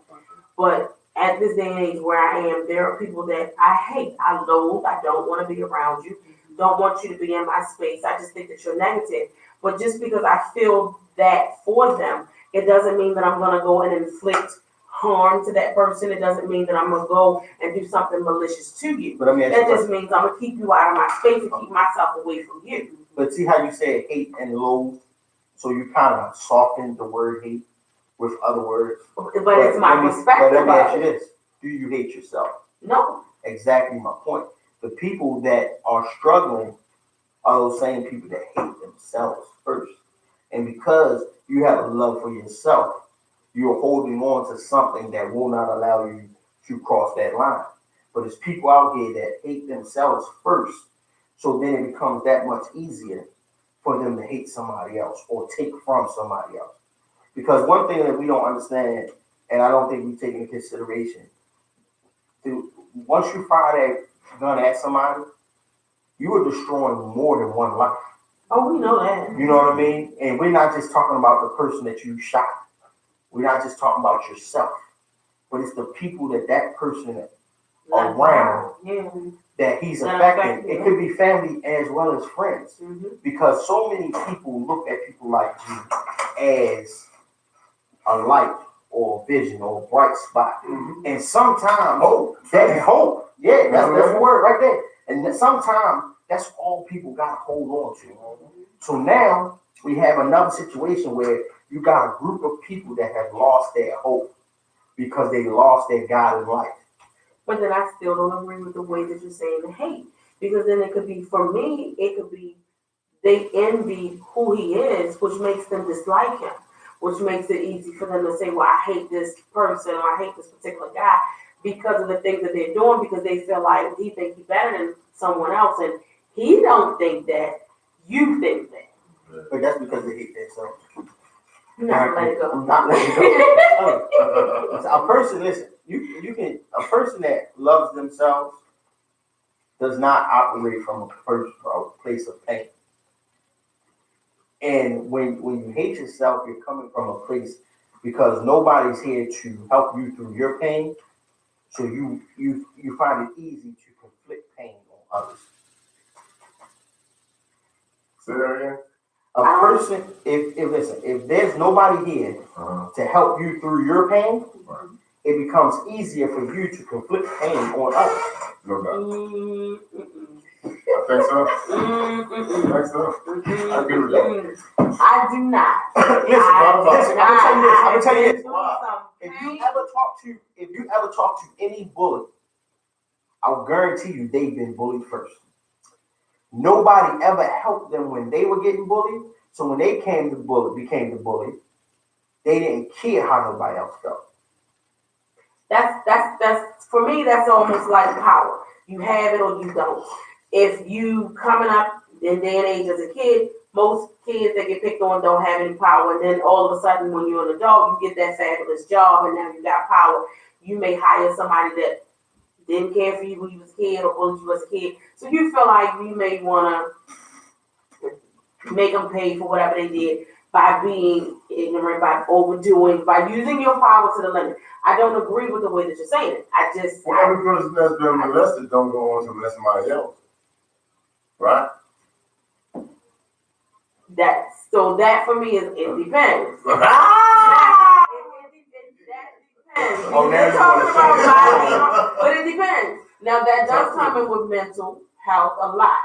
But at this day and age where I am, there are people that I hate. I loathe. I don't want to be around you. Don't want you to be in my space. I just think that you're negative. But just because I feel that for them, it doesn't mean that I'm going to go and inflict harm to that person. It doesn't mean that I'm going to go and do something malicious to you. But let me ask you That a just question. means I'm going to keep you out of my space and keep myself away from you. But see how you said hate and loathe? So you kind of softened the word hate with other words. But it's my perspective. But let me ask of you it. this. Do you hate yourself? No. Exactly my point. The people that are struggling are those same people that hate themselves first. And because you have a love for yourself, you're holding on to something that will not allow you to cross that line. But it's people out here that hate themselves first. So then it becomes that much easier for them to hate somebody else or take from somebody else. Because one thing that we don't understand, and I don't think we take into consideration, once you fire that gun at somebody, you are destroying more than one life. Oh, we know that. You know what I mean? And we're not just talking about the person that you shot. We're not just talking about yourself. But it's the people that person around Yeah. that he's That affecting. affect It you. could be family as well as friends. Mm-hmm. Because so many people look at people like you as a light or a vision or a bright spot. Mm-hmm. And sometimes Hope. yeah, that's the word right there. And sometimes that's all people got to hold on to. So now we have another situation where you got a group of people that have lost their hope because they lost their God in life. But then I still don't agree with the way that you're saying the hate. Because then it could be, for me, it could be they envy who he is, which makes them dislike him, which makes it easy for them to say, well, I hate this person or I hate this particular guy because of the things that they're doing, because they feel like he thinks he's better than someone else. And he don't think that, you think that. But that's because they hate themselves. You're not gonna let it go. I'm not letting it go. A person, listen, you can, a person that loves themselves does not operate from a place of pain. And when you hate yourself, you're coming from a place because nobody's here to help you through your pain. So you find it easy to conflict pain on others. Say that again. A person, if there's nobody here to help you through your pain, it becomes easier for you to conflict pain on others. No doubt. I think so. I think so. I agree with that. I do not. Listen, I'm gonna tell you this. Wow. If you ever talk to any bully, I'll guarantee you they've been bullied first. Nobody ever helped them when they were getting bullied. So when they became the bully, they didn't care how nobody else felt. That's for me. That's almost like power. You have it or you don't. If you coming up in day and age as a kid, most kids that get picked on don't have any power. And then all of a sudden, when you're an adult, you get that fabulous job, and now you got power. You may hire somebody that didn't care for you when you was a kid or bullied you as a kid. So you feel like you may want to make them pay for whatever they did by being ignorant, by overdoing, by using your power to the limit. I don't agree with the way that you're saying it. Well, every person that's been molested don't go on to molest somebody else, right? That for me is it depends. That depends. Oh, We're talking about body, but it depends. Now that does come in with mental health a lot.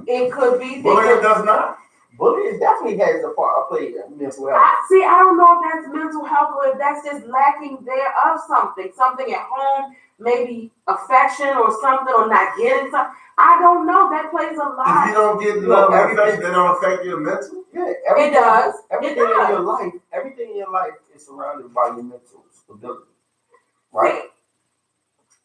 It could be. Bullying does not. Bullying definitely has a part of play in mental health. I don't know if that's mental health or if that's just lacking there of something at home, maybe affection or something, or not getting something. I don't know. That plays a lot. If you don't get love and affection, they don't affect your mental. Yeah, it does. Everything in your life is surrounded by your mental stability, right?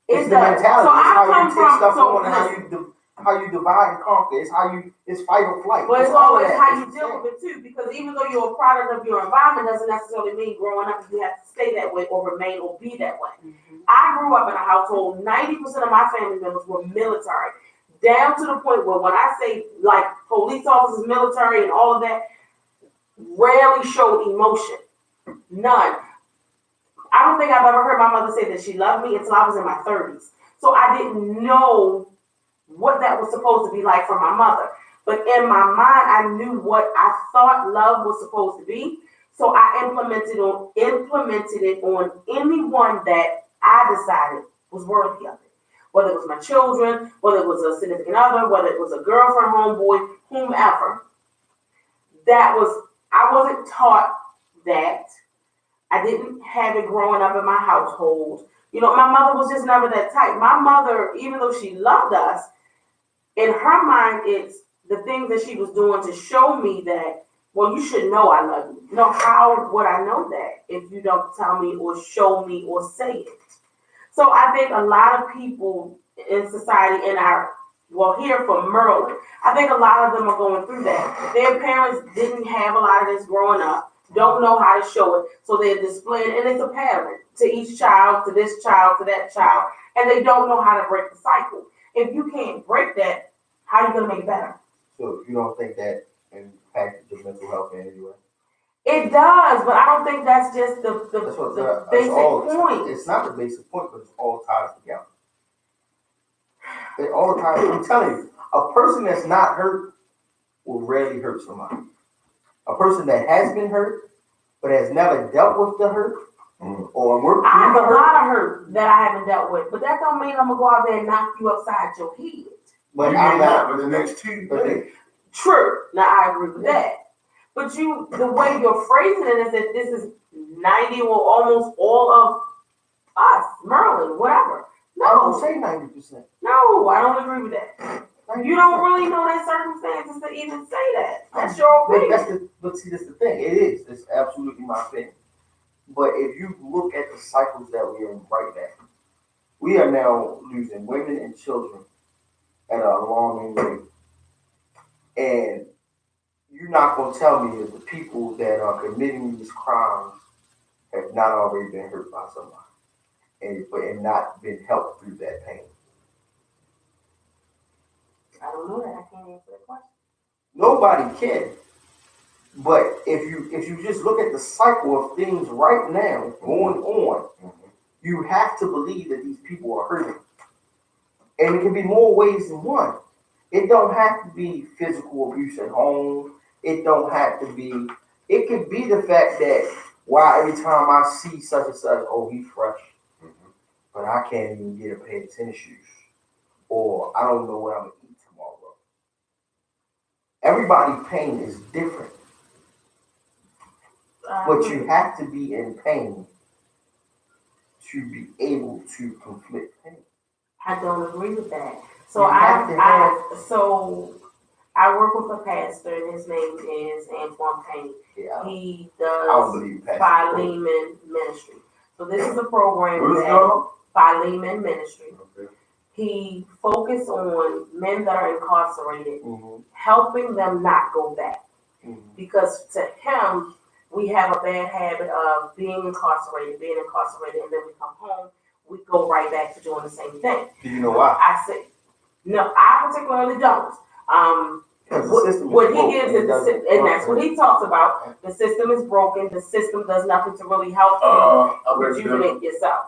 It's the mentality. So I come from how you divide and conquer. It's fight or flight. But it's always how you deal with it too, because even though you're a product of your environment, doesn't necessarily mean growing up you have to stay that way or remain or be that way. Mm-hmm. I grew up in a household. 90% of my family members were military, down to the point where when I say like police officers, military, and all of that, rarely showed emotion. None. I don't think I've ever heard my mother say that she loved me until I was in my 30s. So I didn't know what that was supposed to be like for my mother. But in my mind, I knew what I thought love was supposed to be. So I implemented it on anyone that I decided was worthy of it. Whether it was my children, whether it was a significant other, whether it was a girlfriend, homeboy, whomever. I wasn't taught that. I didn't have it growing up in my household. You know, my mother was just never that type. My mother, even though she loved us, in her mind, it's the things that she was doing to show me that, well, you should know I love you. No, how would I know that if you don't tell me or show me or say it? So I think a lot of people in society, here from Maryland, I think a lot of them are going through that. Their parents didn't have a lot of this growing up, don't know how to show it, so they're displaying, and it's a pattern to each child, to this child, to that child, and they don't know how to break the cycle. If you can't break that, how are you going to make it better? So you don't think that impacts your mental health in any way? It does, but I don't think that's just the basic point. It's not the basic point, but it's all ties together. It all ties. I'm telling you, a person that's not hurt will rarely hurt somebody. A person that has been hurt but has never dealt with the hurt or worked I have through the a lot of hurt that I haven't dealt with, but that don't mean I'm gonna go out there and knock you upside your head. But you may not, but the next two. True. Now I agree with that. But the way you're phrasing it is that this is 90 or almost all of us, Maryland, whatever. No. I don't say 90%. No, I don't agree with that. 90%. You don't really know their circumstances to even say that. That's your opinion. But see, that's the thing. It is. It's absolutely my opinion. But if you look at the cycles that we're in right now, we are now losing women and children at an alarming rate. And you're not gonna tell me that the people that are committing these crimes have not already been hurt by somebody and not been helped through that pain. I don't know that. I can't answer that question. Nobody can. But if you just look at the cycle of things right now going on, you have to believe that these people are hurting. And it can be more ways than one. It don't have to be physical abuse at home. It don't have to be. It could be the fact that why every time I see such and such, oh, he's fresh, but I can't even get a pair of tennis shoes, or I don't know what I'm gonna eat tomorrow. Everybody's pain is different, but you have to be in pain to be able to conflict pain. I don't agree with that. So You have to have- I work with a pastor, and his name is Antoine Payne. Yeah, He I don't does believe Pastor. Philemon Ministry. So this is a program What is it that called? Philemon Ministry. Okay. He focuses on men that are incarcerated, Mm-hmm. helping them not go back. Mm-hmm. Because to him, we have a bad habit of being incarcerated, and then we come home, we go right back to doing the same thing. Do you know why? I say, no, I particularly don't. Because the system is What he broke gives and it is, doesn't and that's work. what he talks about. The system is broken. The system does nothing to really help you I bet you rejuvenate yourself.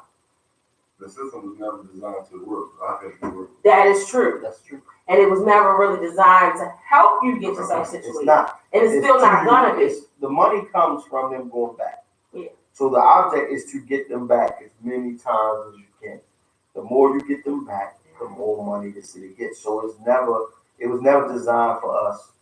the system was never designed to work. I think it work. That is true. That's true. And it was never really designed to help you get yourself It's situated. not. And it's still not gonna be. The money comes from them going back. Yeah. So the object is to get them back as many times as you can. The more you get them back, the more money the city gets. So it was never designed for us.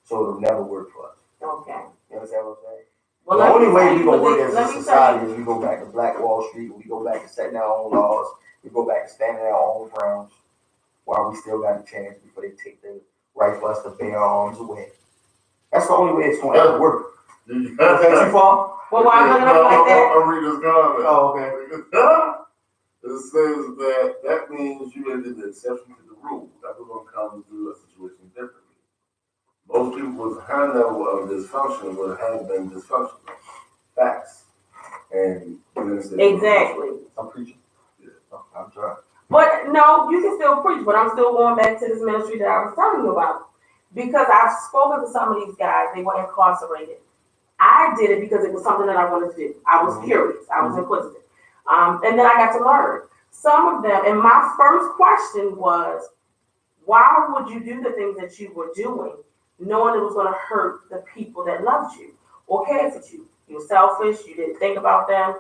So it'll never work for us. Okay. You understand what I'm saying? Well, The let only me way tell we you gonna what work they- as let a me tell society you- is we go back to Black Wall Street, we go back to setting our own laws, we go back to standing our own grounds while we still got a chance before they take the right for us to bear our arms away. That's the only way it's gonna ever work. Is that too far? Well, why I'm looking at it like that? I'm reading this comment. Oh, okay. It says that means you ended the exception to the rule. Everyone comes through a situation differently. Most people with high level of dysfunction would have been dysfunctional. Facts. And Exactly. I'm preaching. Yeah, I'm trying. But no, you can still preach, but I'm still going back to this ministry that I was telling you about. Because I've spoken to some of these guys, they were incarcerated. I did it because it was something that I wanted to do. I was curious, I was inquisitive. And then I got to learn. Some of them, and my first question was, why would you do the things that you were doing, knowing it was going to hurt the people that loved you or cared for you? You were selfish, you didn't think about them.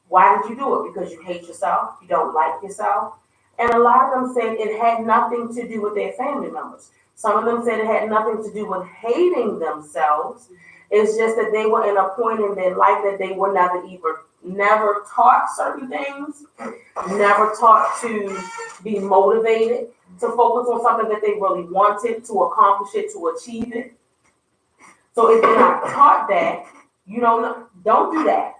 Why did you do it? Because you hate yourself, you don't like yourself. And a lot of them said it had nothing to do with their family members. Some of them said it had nothing to do with hating themselves. It's just that they were in a point in their life that they were never taught certain things, never taught to be motivated, to focus on something that they really wanted, to accomplish it, to achieve it. So if you're not taught that, you don't do that.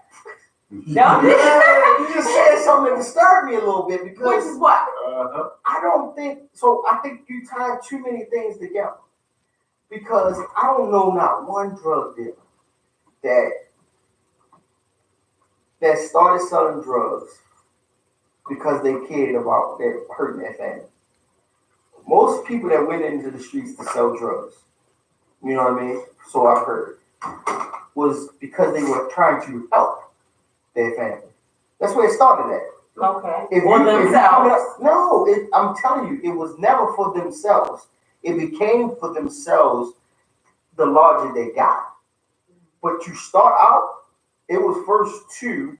Don't do that. You just said something that disturbed me a little bit Which because is what? I don't think so. I think you tied too many things together because I don't know not one drug dealer that started selling drugs because they cared about their hurting their family. Most people that went into the streets to sell drugs, you know what I mean? So I've heard, was because they were trying to help their family. That's where it started at. Okay. For themselves. I'm telling you, it was never for themselves. It became for themselves the larger they got. But you start out, it was first to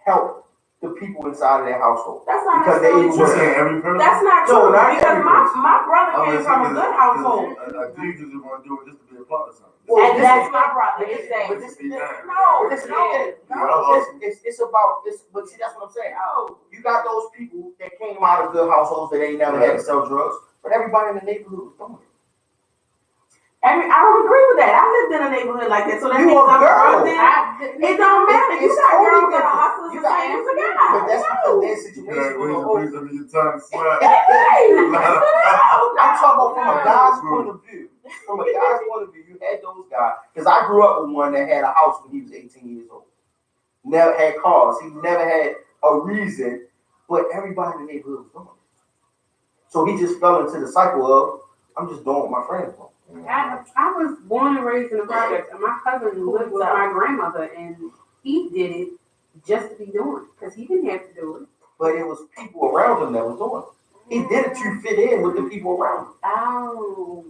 help the people inside of their household. That's not Because they necessarily even Just true. saying every person? That's not No, true. not Because every person. my brother came from a good household. A dude just want to do it just to be a part of something. Well, And this that's is- my brother. but It's this- that. but this- No, Listen, no. it's about this, but see, that's what I'm saying. No. You got those people that came out of good households that ain't never had to sell drugs, but everybody in the neighborhood was doing it. I don't agree with that. I lived in a neighborhood like that, so that You means a I'm girl. It don't matter. You It's got totally girls that are different. hustlers You the got- same as a But guy. that's because their You situation can't was a read whole. under your tongue sweat. I'm talking about from a guy's No. point of view. From a guy's point of view, you had those guys. Because I grew up with one that had a house when he was 18 years old. Never had cars. He never had a reason, but everybody in the neighborhood was doing it. So he just fell into the cycle of, I'm just doing what my friends do. I was born and raised in the projects, and my cousin lived with my grandmother, and he did it just to be doing it, because he didn't have to do it. But it was people around him that was doing it. He did it to fit in with the people around him. Oh.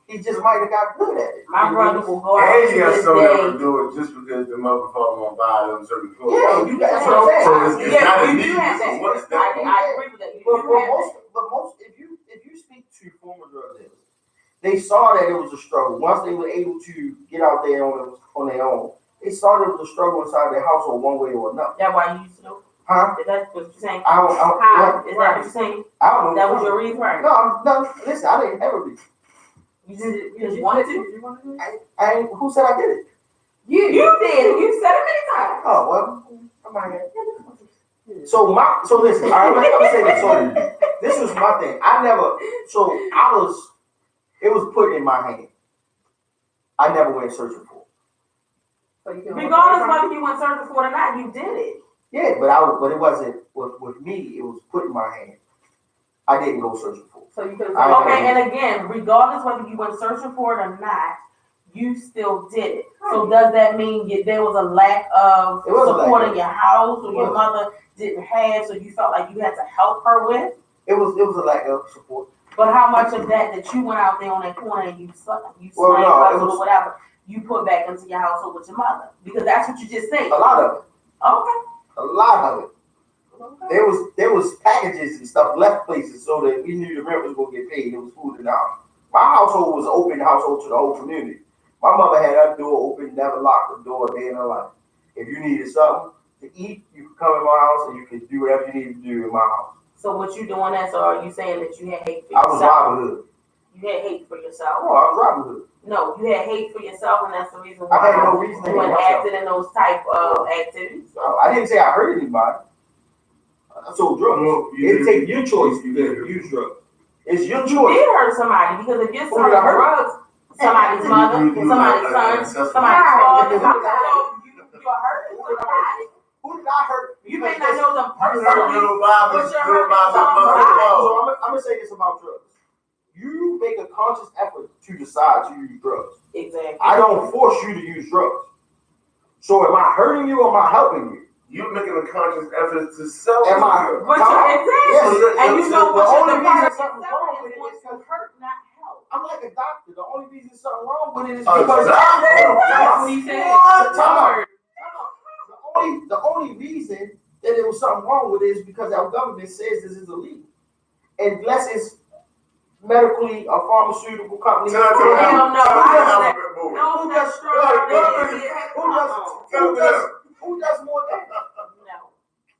He just might have got good at it. My brother will go out And to you got this some that day. will do it just because the motherfucker won't buy them certain clothes. Yeah, you got So what I'm it's saying. not a You need. do have So that. what's I that? agree with that. You But, do have that. most, if you speak to former drug dealers, they saw that it was a struggle. Once they were able to get out there on their own, they saw there was a struggle inside their household one way or another. That's why you used to do it? Huh? Is that what you're saying? I don't Is that what you're saying? know. That was your reason? Right. No, listen, I didn't ever be. You did it because you wanted to? I ain't, who said I did it? You did. You said it many times. Oh, well, I'm not here. So listen, I'm gonna say this. So this was my thing. It was put in my hand. I never went searching for it. So you can Regardless whether you went searching for it or not, you did it. Yeah, but it wasn't with me. It was put in my hand. I didn't go searching for it. So you can. Okay, and again, regardless whether you went searching for it or not, you still did it. So does that mean there was a lack of support in your house, or your mother didn't have, so you felt like you had to help her with? It was a lack of support. But how much of that you went out there on that corner and you Well, no, hustled or whatever, you put back into your household with your mother? Because that's what you just said. A lot of it. Okay. A lot of it. There was packages and stuff left places so that we knew the rent was gonna get paid. It was food in the house. My household was an open household to the whole community. My mother had her door open, never locked the door a day in her life. If you needed something to eat, you could come in my house and you could do whatever you needed to do in my house. So what you doing that? So are you saying that you had hate for I yourself? was Robin Hood. You had hate for yourself. No, I was Robin Hood. No, you had hate for yourself, and that's the reason I why had no reason to you hate went myself. acted in those type of activities. No, I didn't say I hurt anybody. I sold drugs. No, It take your choice to use drugs. It's your You choice. did hurt somebody because if you're Who did selling I hurt? drugs, somebody's mother, somebody's son, somebody's father, you're hurting somebody. Who did I hurt? You may not know them You heard personally, little Bobby, but you're little hurting Bobby, somebody. So I'm gonna say this about drugs. You make a conscious effort to decide to use drugs. Exactly. I don't force you to use drugs. So am I hurting you or am I helping you? You're making a conscious effort to sell. Am I? But exactly. Yes. And you know The what only you're reason doing something's wrong with it is to hurt, not help. I'm like a doctor. The only reason something wrong with it is A because doctor? That's what he said. the only reason that there was something wrong with it is because our government says this is illegal. Unless it's medically a pharmaceutical company. Hell no. Who does more damage? No.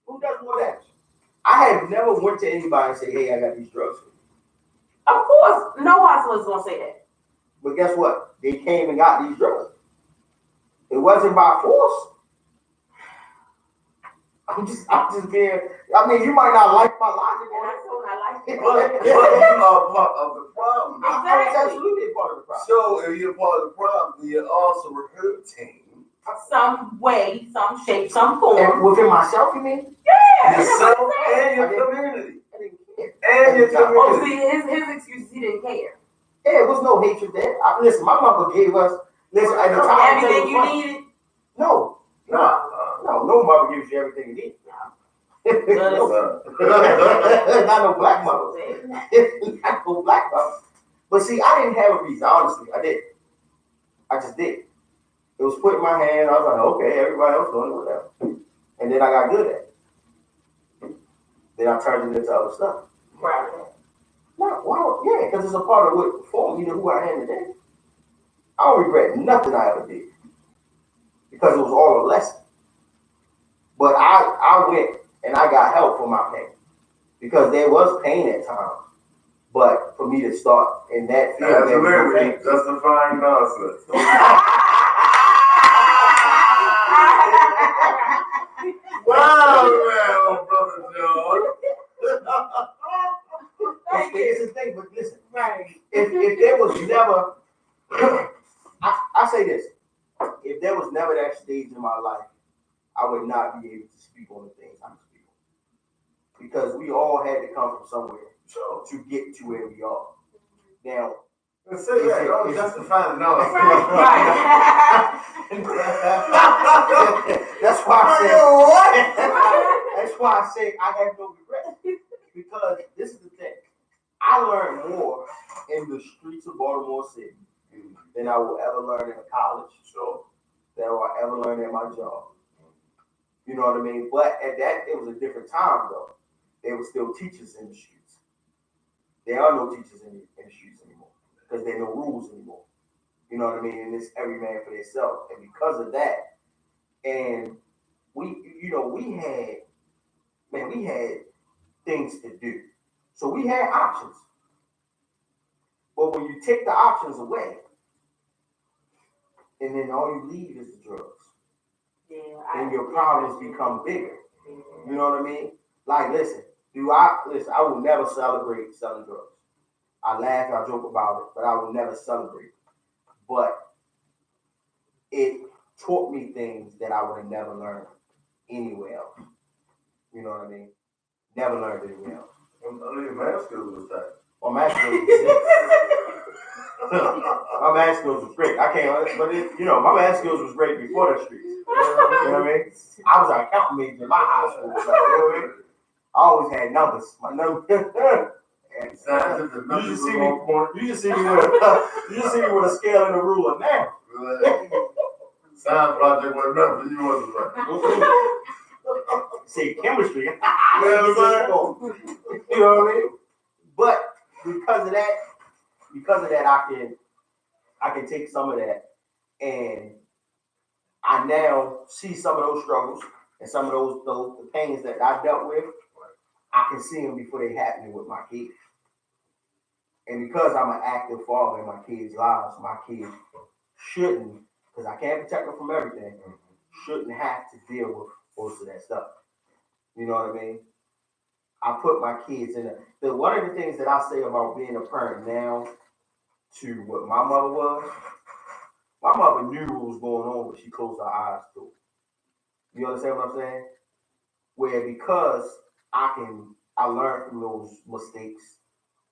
Who does more damage? I have never went to anybody and said, hey, I got these drugs for you. Of course, no hustler's gonna say that. But guess what? They came and got these drugs. It wasn't by force. I'm just being, I mean, you might not like my logic And on I it. told I like it. But you are part of the problem. I was absolutely a part of the problem. So if you're part of the problem, you're also hurting Some way, some shape, some form. And within myself, you mean? Yeah. yourself and I your didn't- community. I didn't care. And your Oh, community. see, his excuse is he didn't care. Yeah, it was no hatred there. Listen, my mother gave us, listen, at the time, Everything you needed. No, no mother gives you everything you need. No. Not no black mother. Not no black mother. But see, I didn't have a reason, honestly. I did. I just did. It was put in my hand. I was like, okay, everybody else doing it, whatever. And then I got good at it. Then I turned it into other stuff. Right. No, wow, yeah, because it's a part of what formed me to who I am today. I don't regret nothing I ever did. Because it was all a lesson. But I went and I got help for my pain. Because there was pain at times. But for me to start in that field, there was no pain. Absolutely. Justifying nonsense. Wow, brother John. It's the thing, but listen, Right. if there was never to speak on the things I can speak on. Because we all had to come from somewhere to get to where we are. Now, Let's say that. Don't justify the noise. That's why I said. That's why I say I have no regret. Because this is the thing. I learned more in the streets of Baltimore City than I will ever learn in college. Than I will ever learn at my job. You know what I mean? But at that, it was a different time though. There were still teachers in the streets. There are no teachers in the streets anymore because there are no rules anymore. You know what I mean? And it's every man for themselves. And because of that, and we had things to do. So we had options. But when you take the options away, and then all you leave is the drugs, then your problems become bigger. You know what I mean? Like, listen, I will never celebrate selling drugs. I laugh, I joke about it, but I will never celebrate. But it taught me things that I would have never learned anywhere else. You know what I mean? Never learned anywhere else. Your math skills was that. My math skills was my math skills was great. I can't, but my math skills was great before the streets. You know what I mean? I was an accountant major in my high school. So, you know what I mean? I always had numbers. My numbers. You just see me with a scale and a ruler now. Science project was enough for you, wasn't it? See, chemistry. You know what I mean? But because of that, I can take some of that, and I now see some of those struggles and some of those pains that I dealt with. I can see them before they happen with my kids. And because I'm an active father in my kids' lives, my kids shouldn't, because I can't protect them from everything, shouldn't have to deal with most of that stuff. You know what I mean? I put my kids in one of the things that I say about being a parent now to what my mother was, my mother knew what was going on when she closed her eyes to it. You understand what I'm saying? Where because I learned from those mistakes,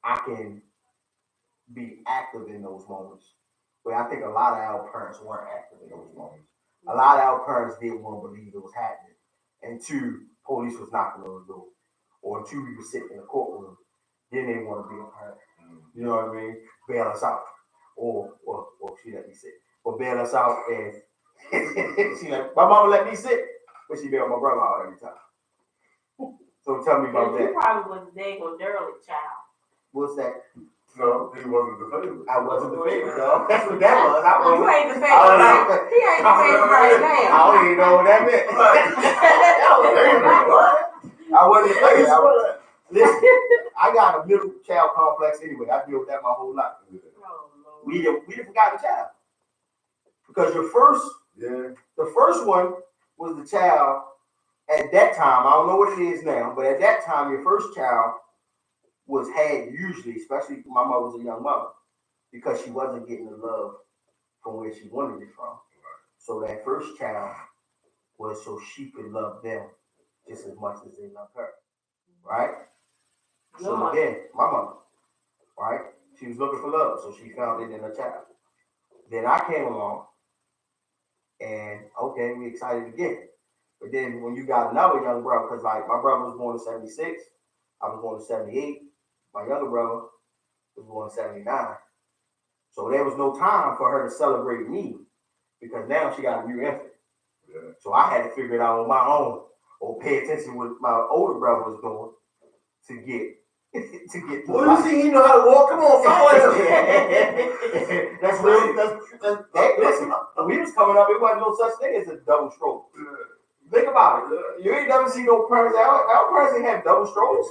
I can be active in those moments. Where I think a lot of our parents weren't active in those moments. A lot of our parents didn't want to believe it was happening. And two, police was knocking on the door. Or two, we were sitting in the courtroom. Then they want to be a parent. You know what I mean? Bail us out. Or she let me sit. Or bail us out and she like, my mama let me sit, but she bailed my brother out every time. So tell me about that. You probably was a dang on derelict child. What's that? No, he wasn't the favorite. I wasn't the favorite, though. That's what that was. You ain't the favorite, right? He ain't the favorite right now. I don't even know what that meant. I wasn't the favorite. Listen, I got a middle child complex anyway. I deal with that my whole life. We didn't forgot the child. Because the first one was the child at that time. I don't know what it is now, but at that time, your first child was had usually, especially my mother was a young mother, because she wasn't getting the love from where she wanted it from. So that first child was so she could love them just as much as they love her, right? So then, my mother, right? She was looking for love, so she found it in her child. Then I came along, and okay, we excited again. But then when you got another young brother, because like my brother was born in 76, I was born in 78, my younger brother was born in 79. So there was no time for her to celebrate me because now she got a new infant. Yeah. So I had to figure it out on my own or pay attention to what my older brother was doing to get well, you see, he know how to walk. Come on, follow him. That's real. Listen, when we was coming up, it wasn't no such thing as a double stroke. Yeah. Think about it. You ain't never seen no parents. Our parents didn't have double strokes.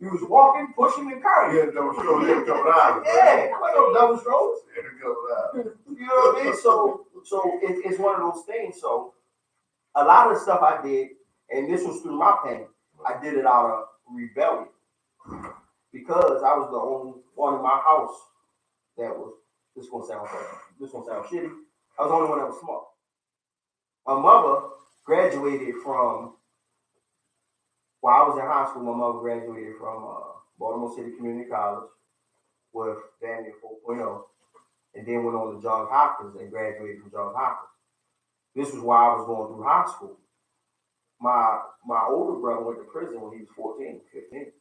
You was walking, pushing, and carrying. Yeah, double strokes. Yeah, double eyes. Yeah, no double strokes. Yeah, double eyes. You know what I mean? So it's one of those things. So a lot of the stuff I did, and this was through my pain, I did it out of rebellion. Because I was the only one in my house that was, this gonna sound shitty. I was the only one that was smart. My mother graduated from, while I was in high school, my mother graduated from Baltimore City Community College with damn near 4.0, and then went on to Johns Hopkins and graduated from Johns Hopkins. This was while I was going through high school. My older brother went to prison when he was 14, 15.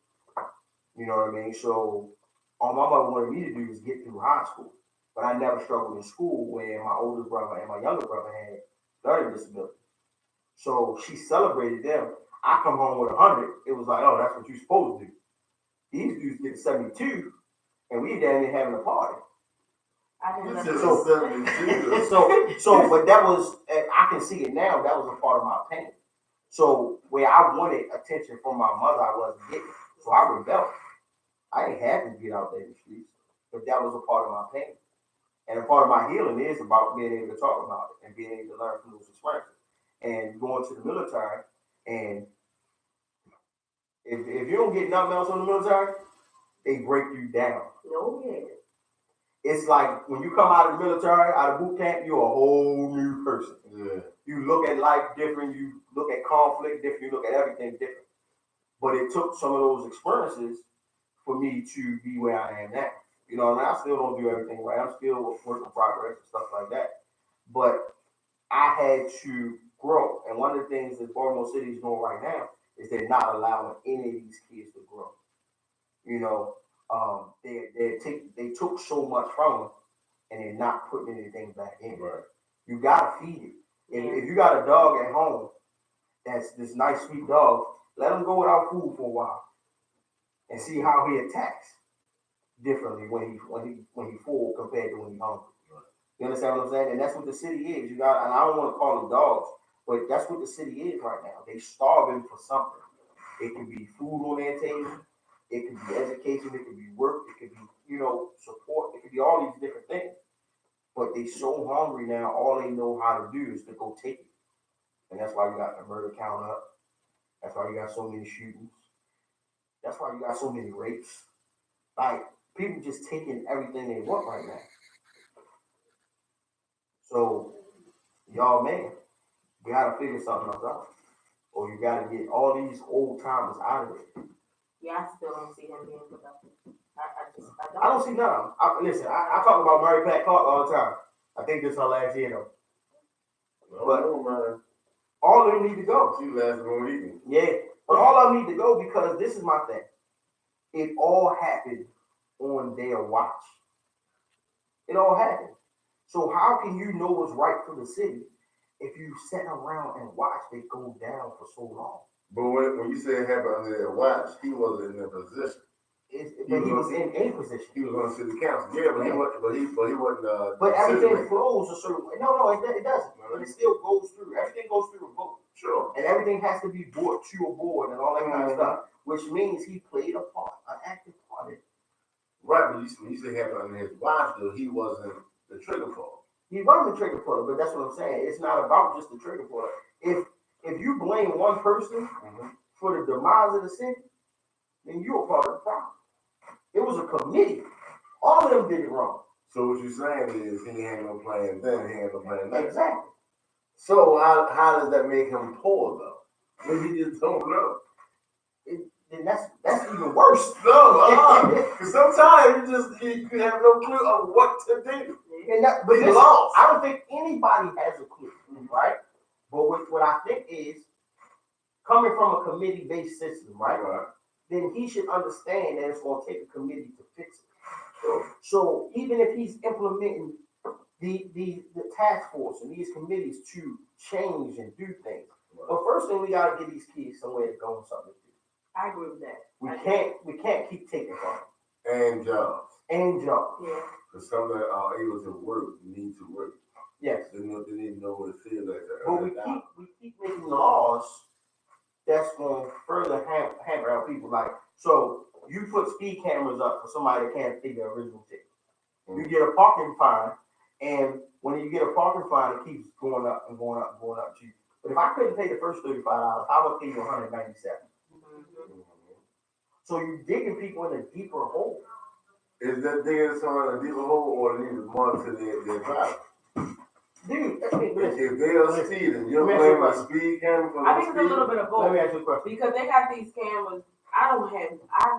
You know what I mean? So all my mother wanted me to do was get through high school. But I never struggled in school when my older brother and my younger brother had learning disability. So she celebrated them. I come home with 100. It was like, oh, that's what you're supposed to do. These dudes get 72, and we down there having a party. I didn't know. But that was, I can see it now, that was a part of my pain. So where I wanted attention from my mother, I wasn't getting. So I rebelled. I ain't happy to get out there in the streets, but that was a part of my pain. And a part of my healing is about being able to talk about it and being able to learn from those experiences. And going to the military, and if you don't get nothing else from the military, they break you down. No, yeah. It's like when you come out of the military, out of boot camp, you're a whole new person. Yeah. You look at life different, you look at conflict different, you look at everything different. But it took some of those experiences for me to be where I am now. You know, and I still don't do everything right. I'm still a work in progress and stuff like that. But I had to grow. And one of the things that Baltimore City is doing right now is they're not allowing any of these kids to grow. You know, they took so much from them and they're not putting anything back in. Right. You gotta feed it. If you got a dog at home that's this nice sweet dog, let him go without food for a while and see how he attacks differently when he full compared to when he's hungry. Right. You understand what I'm saying? And that's what the city is. You got, and I don't want to call them dogs, but that's what the city is right now. They starving for something. It can be food on their table. It could be education. It could be work. It could be, support. It could be all these different things. But they so hungry now, all they know how to do is to go take it. And that's why you got the murder count up. That's why you got so many shootings. That's why you got so many rapes. Like, people just taking everything they want right now. So, y'all, man, you gotta figure something else out. Or you gotta get all these old timers out of it. Yeah, I still don't see him being productive. I don't see none. Listen, I talk about Mary Pat Clark all the time. I think this is her last year, though. But all of them need to go. She lasted 1 week. Yeah, but all of them need to go because this is my thing. It all happened on their watch. It all happened. So how can you know what's right for the city if you sat around and watched it go down for so long? But when you say it happened under their watch, he wasn't in a position. But he was in a position. He was on city council. Yeah, but he wasn't. But everything flows a certain way. No, it doesn't. But it still goes through. Everything goes through a vote. Sure. And everything has to be brought to a board and all that kind of stuff, which means he played a part, an active part in it. Right, but when you say happened under his watch, though, he wasn't the trigger puller. He wasn't the trigger puller, but that's what I'm saying. It's not about just the trigger puller. If you blame one person for the demise of the city, then you're a part of the problem. It was a committee. All of them did it wrong. So what you're saying is he ain't no plan then, he ain't no plan now. Exactly. So how does that make him poor though? Maybe he just don't know. Then that's even worse. No, because sometimes you have no clue of what to do. But he's lost. I don't think anybody has a clue, right? But what I think is coming from a committee-based system, right? Then he should understand that it's going to take a committee to fix it. So even if he's implementing the task force and these committees to change and do things, but first thing we got to get these kids somewhere to go and something to do. I agree with that. We can't keep taking from them. And jobs. Yeah. Because some that are able to work need to work. Yes. They need to know what it feels like to But earn we keep making laws that's going to further hammer out people. Like, so you put speed cameras up for somebody that can't pay the original ticket. You get a parking fine, and when you get a parking fine, it keeps going up and going up and going up to you. But if I couldn't pay the first $35, I would pay you $197. So you're digging people in a deeper hole. Is that digging someone in a deeper hole or leaving more to their driver? Dude, If they are speeding, you're Let me blaming a ask speed camera for I no think it's a little speed? bit of let me both. ask you a question. Because they got these cameras. I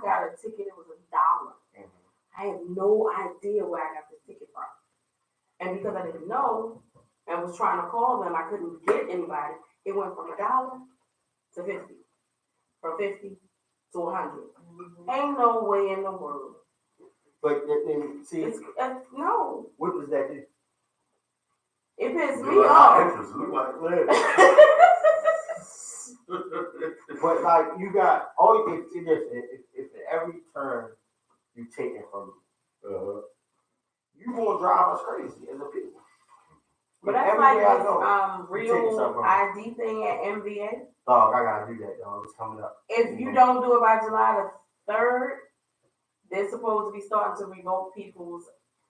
got a ticket, it was $1. I had no idea where I got this ticket from. And because I didn't know and was trying to call them, I couldn't get anybody. It went from $1 to 50. From 50 to 100. Ain't no way in the world. But then, see, No. what does that do? It pissed You me like off. our interest, look like that. But like you got all if at every turn you take it from me, you gonna drive us crazy as a people. But that's Everywhere like I this go, you taking real something from me. ID thing at MVA. Dog, I gotta do that, dog. It's coming up. If you don't do it by July the 3rd, they're supposed to be starting to revoke people's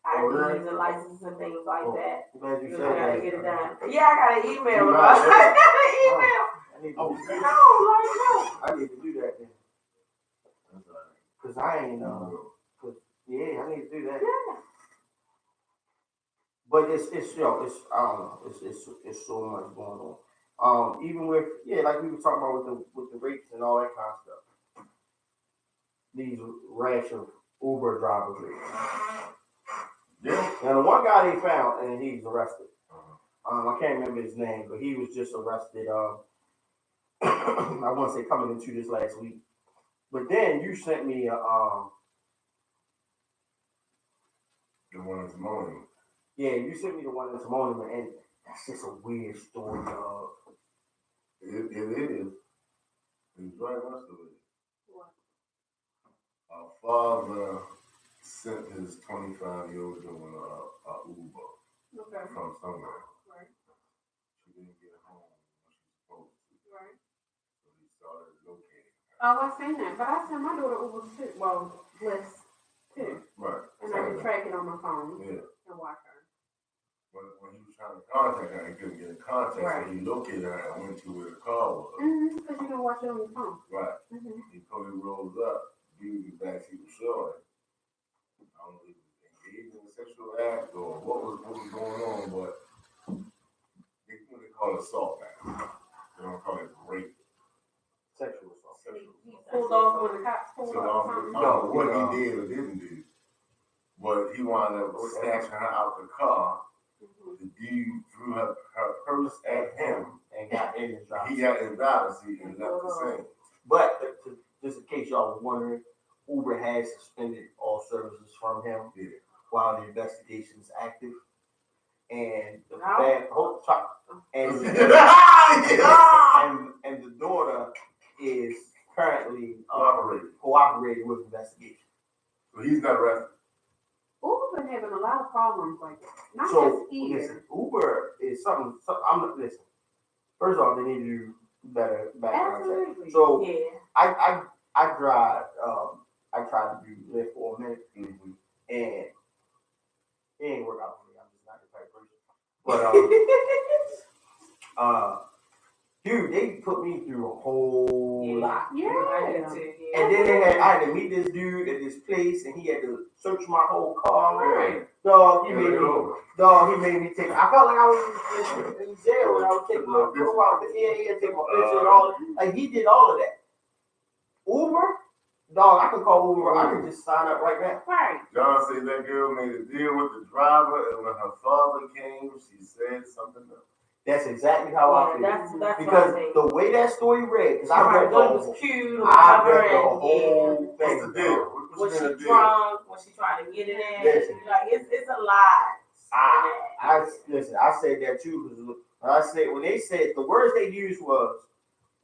IDs and licenses and things like that. I'm glad you You said gotta that. get it done. Yeah, I got an email You about got it. I got an email. I need to do that. No. I need to do that then. Cause I ain't yeah, I need to do that. Yeah. But it's I don't know. It's so much going on. Even with like we were talking about with the rapes and all that kind of stuff. These rash of Uber drivers. Yeah. Now the one guy they found and he's arrested. I can't remember his name, but he was just arrested. I want to say coming into this last week. But then you sent me The one that's mowing. you sent me the one in Simone, and that's just a weird story, dog. It is. It's very much so. Our father sent his 25-year-old doing a Uber from somewhere. Right. She didn't get home when she was supposed to. Right. So he started locating her. Oh, I seen that, but I sent my daughter Uber too. Well, Bliss too, Right. and I can track it on my phone Yeah. and watch her. When he was trying to contact her, he couldn't get in contact, Right. so he located her and went to where the car was. Because you can watch it on your phone. Right. He probably rolls up, dude in the backseat was showing. I don't know if he was engaged in a sexual act or what was going on, but when they call it assault now, they don't call it rape. Sexual assault. He pulled off when the cops pulled So off. I don't know what he did or didn't do, but he wound up snatching her out the car. The dude threw her purse at him and got in his driver's He got in the driver's seat and left the scene. But just in case y'all were wondering, Uber has suspended all services from him while the investigation is active. And the and the daughter is currently cooperating with the investigation. So he's not arrested. Uber's been having a lot of problems like that. Not So just here. listen, Uber is something. Listen. First off, they need to do better background check. Absolutely. So Yeah. I drive. I tried to do Lyft for a minute, and it ain't work out for me. I'm just not the type of person. But dude, they put me through a whole lot. Yeah. I did too. Yeah. And then I had to meet this dude at this place, and he had to search my whole car. Right. Dog, he made me take. I felt like I was in jail when I was taking my profile. He had to take my picture and all. Like he did all of that. Uber, dog, I could call Uber. I could just sign up right now. Right. John said that girl made a deal with the driver, and when her father came, she said something else. That's exactly how I feel. That's because what I think. the way that story read, because I I read was cute or I whatever, read the and whole What's thing. the deal? was What's she the deal? drunk? Was she trying to get it in? Listen. Like it's a lot. Listen, I said that too because when they said the words they used was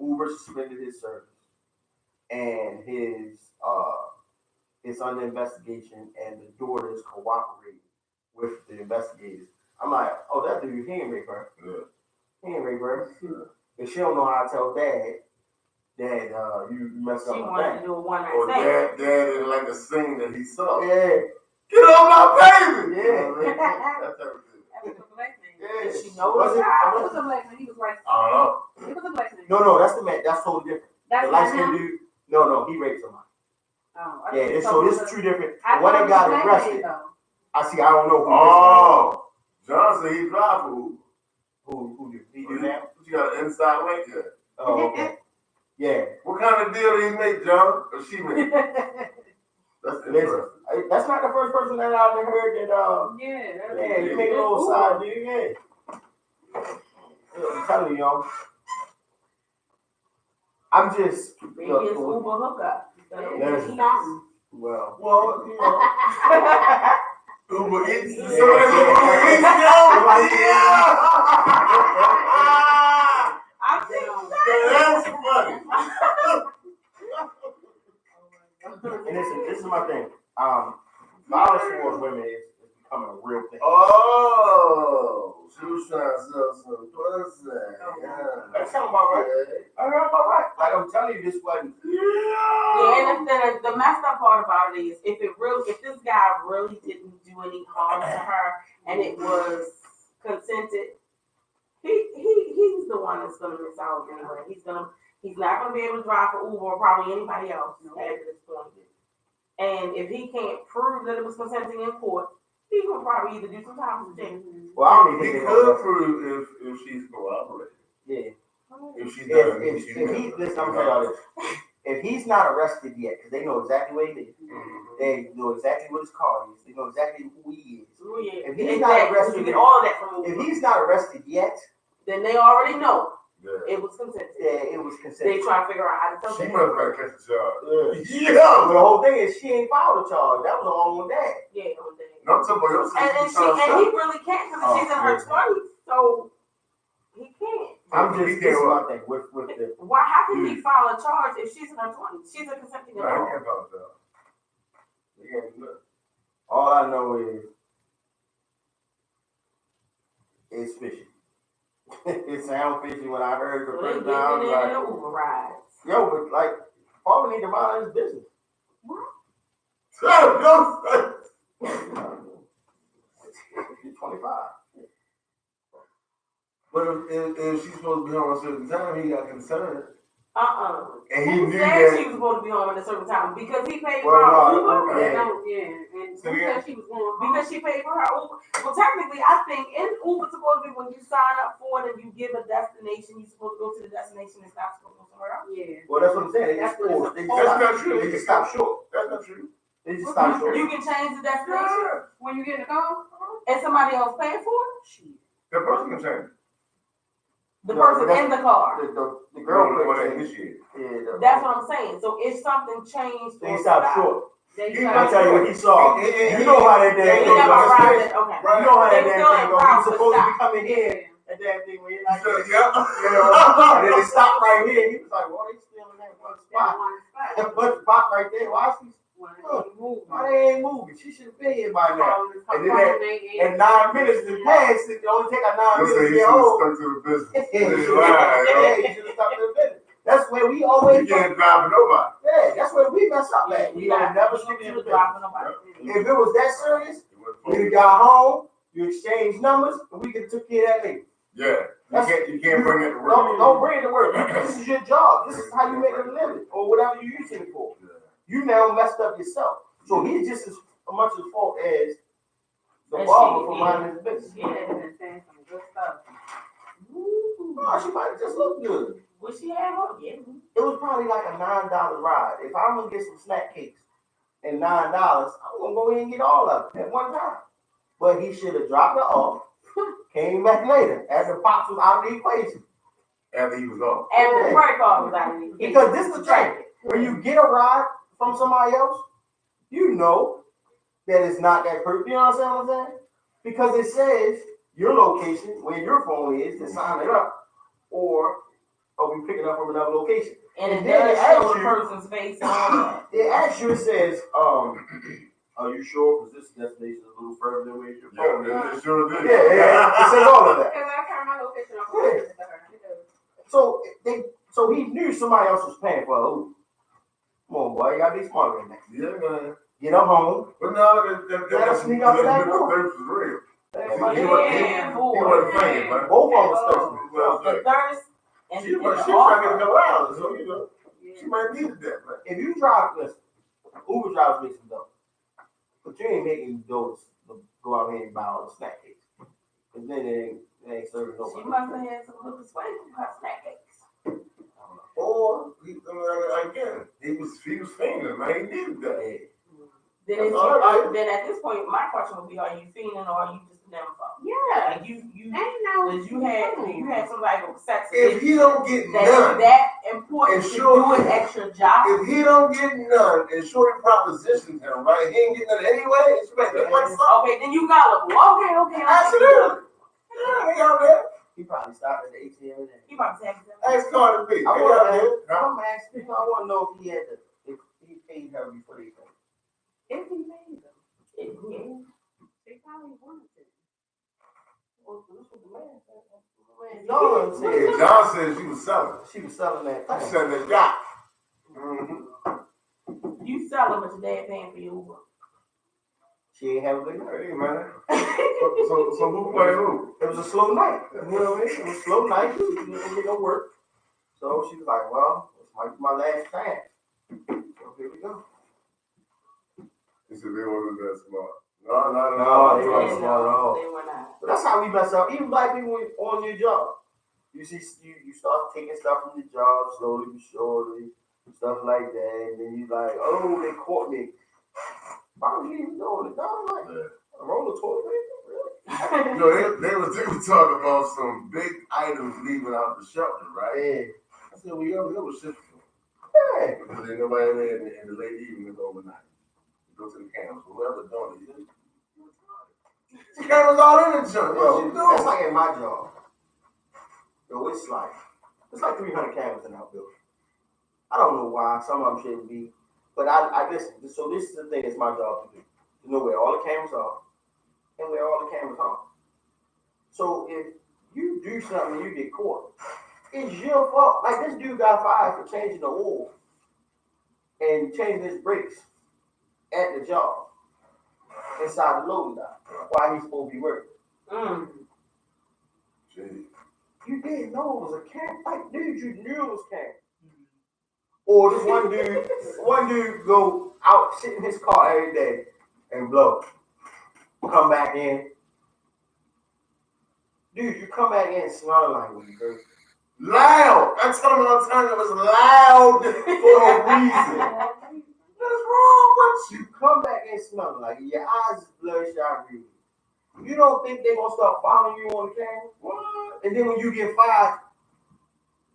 Uber suspended his service and it's under investigation and the daughter is cooperating with the investigators. I'm like, oh, that dude, he ain't rape her. Yeah. He ain't rape her. And she don't know how to tell dad that you messed up She my wanted thing. to do a one night Or stand. dad didn't like the scene that he saw. Yeah. Get off my baby! Yeah. That's everything. That was a black man. Yeah. Did she know Was the it? guy? It was a black man. He was like, I don't know. it was a black man. No, that's the man. That's totally different. That's the not light skinned him. dude. No, he raped somebody. Oh, Yeah, so this is two different. I When thought they it was got a black arrested, man, though. I see. I don't know who. Oh, John said he drive for Uber. Who do he do now? You got an inside link there. Oh, okay. Yeah. What kind of deal did he make, John? Or she made? That's interesting. That's not the first person that I've ever heard that. Yeah, You make a little side deal. Yeah. I'm telling you, y'all. I'm just. Maybe it's Uber hookup. Well. Well, you know. Uber Eats. Yeah. Somebody Uber Eats, yeah. I'm down. That's funny. And this is my thing. Violence towards women is becoming a real thing. Oh, she was trying to sell some pussy. That sounds about right. I heard about right. Like I'm telling you, this wasn't. Yeah, and the messed up part about it is if this guy really didn't do any harm to her and it was consented, he's the one that's gonna miss out anyway. He's not gonna be able to drive for Uber or probably anybody else after this point. And if he can't prove that it was consenting in court, he's gonna probably either do some time or jail. Well, I don't He even think could prove if she's cooperating. Yeah. If she's If he's listen, I'm telling y'all this. If he's not arrested yet, because they know exactly what he did, they know exactly what his car is, they know exactly who he is. Oh, yeah. If he's not arrested, you get all of that from if Uber. he's not arrested yet, Then they already know Yeah. it was consented. yeah, it was They consensual. try to figure out how to tell She them. must have catch the charge. Yeah, but the whole thing is she ain't filed a charge. That was all on that. Yeah, on that. No, I'm talking about your And he really can't because she's in her 20s, so he can't. I'm just this is my thing with the Why? How can he file a charge if she's in her 20s? She's a consenting Right, I adult. can't follow that. yeah, look, all I know is it's fishy. It sounds fishy when I heard the So they first getting time. in Like, the Uber rides. yo, but like, Paul need to mind his business. He's 25. But if she's supposed to be home at a certain time, he got concerned. And he Who knew said that. she was supposed to be home at a certain time? Because he paid Well, for her no, Uber? okay. And So who yeah. said she was going home? Because she paid for her Uber. Well, technically, I think in Uber supposed to be when you sign up for it and you give a destination, you're supposed to go to the destination. It's not supposed to go somewhere else. Yeah. Well, that's what I'm saying. They just That's what forced. That's not true. They just stop short. That's not true. They just stop short. You can change the destination When you get in the car? and somebody else paying for it. That person can change. The No, person but that's- in the car. The girl What couldn't they change. initiated. Yeah, That's what I'm saying. So if something changed, they or stopped stopped, short. They I tell you what he saw. Yeah. You know how that they damn thing never goes. arrived at, okay. You know how that They damn still thing in goes. route, He's but supposed to be stop. coming here. That damn thing where you're like, So, you know, and then they stopped right here. He was like, well, they still in that one spot. That one spot right there. Why they ain't moving? She should have been here by now. And then in 9 minutes to pass, it only take a 9 minutes to you get should have home. stuck to the business. Yeah, Right. you should have stuck to the business. That's where we always You can't drive for nobody. Yeah, that's where we mess up at. We don't never stick to the business. If it was that serious, we got home, you exchange numbers, and we could took care of that later. Yeah. You can't bring it to work. Don't bring it to work. This is your job. This is how you make a living, or whatever you use it for. You now messed up yourself. So he's just as much at fault as the barber for minding his business. Yeah, they've been saying some good stuff. No, she might have just looked good. What she had her? Yeah. It was probably like a $9 ride. If I'm gonna get some snack cakes and $9, I'm gonna go in and get all of it at one time. But he should have dropped her off, came back later after Pops was out of the equation. After he was off. After the credit card was out of the Because this is the thing. When you get a ride from somebody else, you know that it's not that person. You know what I'm saying? Because it says your location, where your phone is, to sign it up, or we picking up from another location. And it then does it show asks the you- person's face and all that. It actually says, are you sure? Because this destination is a little further than where your phone is. Yeah, it sure did. Yeah. It says all of that. Because I turned my location off. So he knew somebody else was paying for a Uber. Come on, boy, you gotta be smarter than that. Yeah, man. Get her home. But no, That's sneak out the back door. thirst was real. Everybody- He wasn't thinking, man. Both of us thirsty. The thirst and She the was trying to offer. get around, so you know, she might need that, man. If you drive, listen, Uber drivers make some dough. But you ain't making dough to go out here and buy all the snack cakes. And then They ain't serving She nobody. must have had some little persuasion from her snack cakes. Or again, he was fiending, man. He needed that. Yeah. Then at this point, my question would be: are you fiending or are you just never fuck? Yeah. Like you Ain't no. you had somebody with sex If he don't get that none, is that important to do an extra job. if he don't get none, and Shorty propositions him, right? He ain't getting none anyway. It's like, Okay, then you gullible. Okay. Absolutely. Yeah, he out there. He probably stopped at the ATM. He probably said Ask Cardi B. I want to know if he had if he paid her before they paid. If he made them, yeah. they probably wanted to. Well, this was the man said. Yeah, John said she was selling. She was selling that She thing. selling that yacht. Mm-hmm. You selling, but your dad paying for your Uber. She ain't have a good night. Hey, man. So who played who? It was a slow night. You know what I mean? It was a slow night. She didn't get no work. So she was like, well, this might be my last chance. So here we go. He said they wasn't that smart. No, they weren't smart at all. They were not. But that's how we mess up. Even black people on your job. You see, you start taking stuff from your job slowly but surely, stuff like that, and then you like, oh, they caught me. Why was you even doing it? No, I'm like, a roll of toilet paper? Really? No, they were talking about some big items leaving out the shelter, right? Yeah. I said, well, yo, that was shipping. Yeah. Because ain't nobody there in the late evening overnight. You go to the cameras, whoever doing it. The cameras all in the junk. What you doing? That's like at my job. Yo, it's like 300 cameras in our building. I don't know why. Some of them shouldn't be. But I listen. So this is the thing. It's my job to do. To know where all the cameras are and where all the cameras are. So if you do something and you get caught, it's your fault. Like this dude got fired for changing the oil and changing his brakes at the job inside the loading dock while he's supposed to be working. Gee. You didn't know it was a camera. Like, dude, you knew it was camera. Or this one dude go out, sit in his car every day and blow. Come back in. Dude, you come back in smelling like when you dirty. Loud. I told him all the time it was loud for a reason. What is wrong with you? You come back in smelling like your eyes is bloodshot green. You don't think they're gonna start following you on the camera? What? And then when you get fired,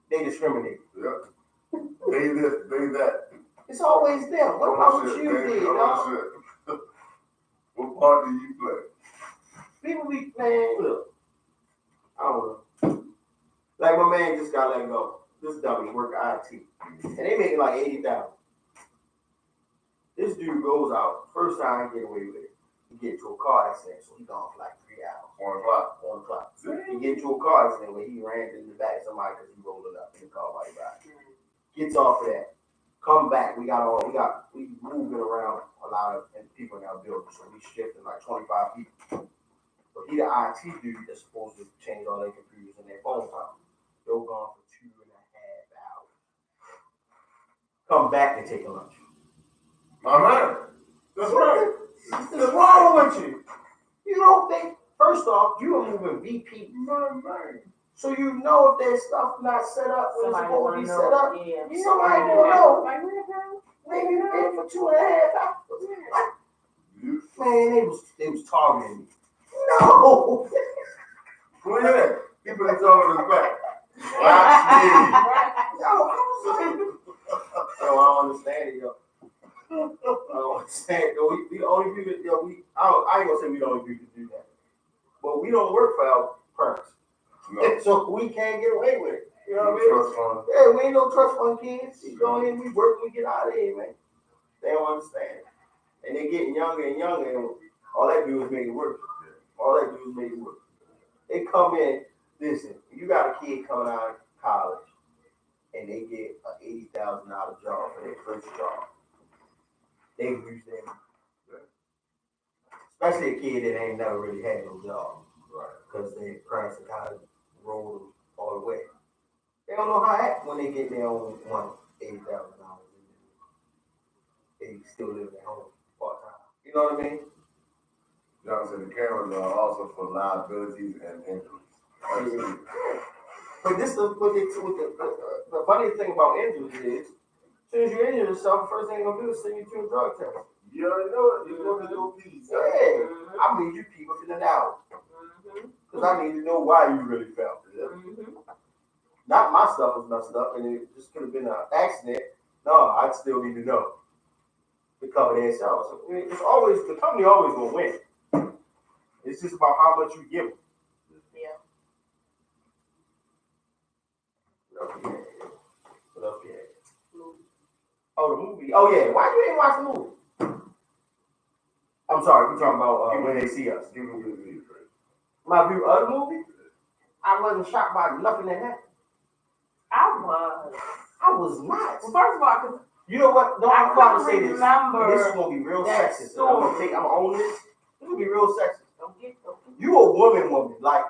they discriminate. Yep. They that. It's always them. What about what you did, dog? What part do you play? People be playing, look, I don't know. Like my man just got let go. This dummy work IT. And they making like 80,000. This dude goes out, first time he get away with it. He get into a car accident, so he gone for like 3 hours. 1 o'clock. 1 o'clock. He get into a car accident where he ran in the back of somebody because he rolled it up in the car while he ride. Gets off of that. Come back. We moving around a lot of people in our building, so we shifting like 25 people. But he the IT dude that's supposed to change all their computers and their phone time. They're gone for 2.5 hours. Come back and take a lunch. My man. That's right. What's wrong with you? You don't think, first off, you are moving VP. My man. So you know if there's stuff not set up when it's supposed to be set up. Yeah. Somebody will know. Like, maybe you've been for 2.5 hours. Man, they was targeting me. No. Look at that. People ain't talking his back. Yo, I don't understand it, yo. I don't understand. Yo, we the only people, yo, I ain't gonna say we the only people do that. But we don't work for our parents. No. So we can't get away with it. You know what I mean? Trust fund. Yeah, we ain't no trust fund kids. You go in, we work, we get out of here, man. They don't understand. And they getting younger and younger, and all they do is make it worse. All they do is make it worse. They come in, listen, you got a kid coming out of college, and they get an $80,000 job for their first job. They use them. Especially a kid that ain't never really had no job. Right. Because their parents are kind of rolled them all the way. They don't know how to act when they get their own money, $80,000. They still live at home part time. You know what I mean? John said the cameras are also for liabilities and injuries. Absolutely. But this is the funny thing about injuries is, as soon as you injure yourself, the first thing they're gonna do is send you to a drug test. You already know it. You're going to go peace. Yeah, I need you people to the now. Because I need to know why you really felt. Not my stuff was messed up and it just could have been an accident. No, I'd still need to know to cover their selves. I mean, it's always, the company always gonna win. It's just about how much you give them. Yeah. What else we had? What else we had? Oh, the movie. Oh yeah, why you ain't watch the movie? I'm sorry, we're talking about When They See Us. Give me good view first. My view of the movie, I wasn't shocked by nothing that happened. I was. I was not. Well, first of all, because You know what? No, I'm about to say this. remember This is gonna be real that sexist. I'm gonna own this. This gonna be real sexist. don't get. You a woman. Like,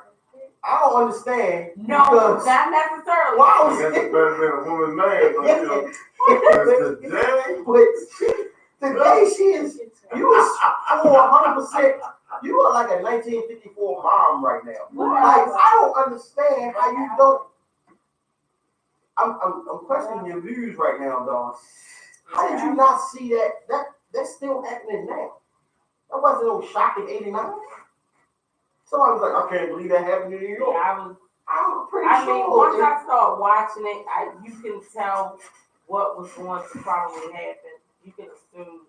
I don't understand. No, because not necessarily. why I was guess it? it's better than a woman man, but you know, that's the day. But today she is. You is 400%. You are like a 1954 mom right now. Like, I don't understand how you don't. I'm questioning your views right now, dog. How did you not see that? That's still happening now. That wasn't no shock in '89. Somebody was like, I can't believe that happened in New York. Yeah, I'm pretty I sure. mean, once I start watching it, you can tell what was going to probably happen. You can assume.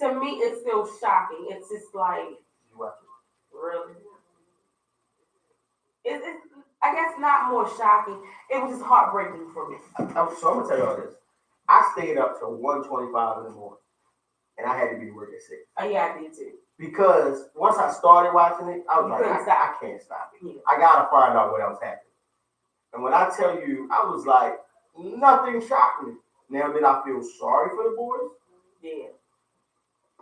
To me, it's still shocking. It's just like, really. It's I guess not more shocking. It was just heartbreaking for me. So I'm gonna tell y'all this. I stayed up till 1:25 in the morning, and I had to be to work at 6. Oh yeah, I did too. Because once I started watching it, I was like, I can't stop it. Yeah. I gotta find out what else happened. And when I tell you, I was like, nothing shocked me. Now did I feel sorry for the boys? Yeah.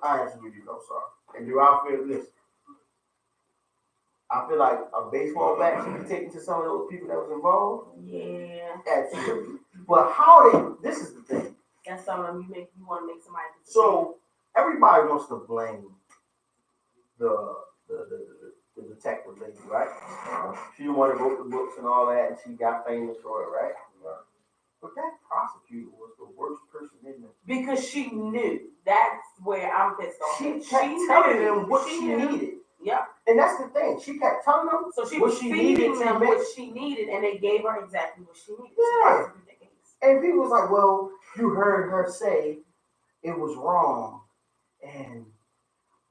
I absolutely felt sorry. And do I feel this? I feel like a baseball bat should be taken to some of those people that was involved. Yeah. Absolutely. But how this is the thing. That's something you want to make somebody. So everybody wants to blame the detective lady, right? She the one that wrote the books and all that, and she got famous for it, right? But that prosecutor was the worst person in there. Because she knew. That's where I'm pissed off. She kept telling them what she needed. Yep. And that's the thing. She kept telling them so she what was she feeding needed them to what she needed, and they gave her exactly what she needed. Yeah. And people was like, well, you heard her say it was wrong. And,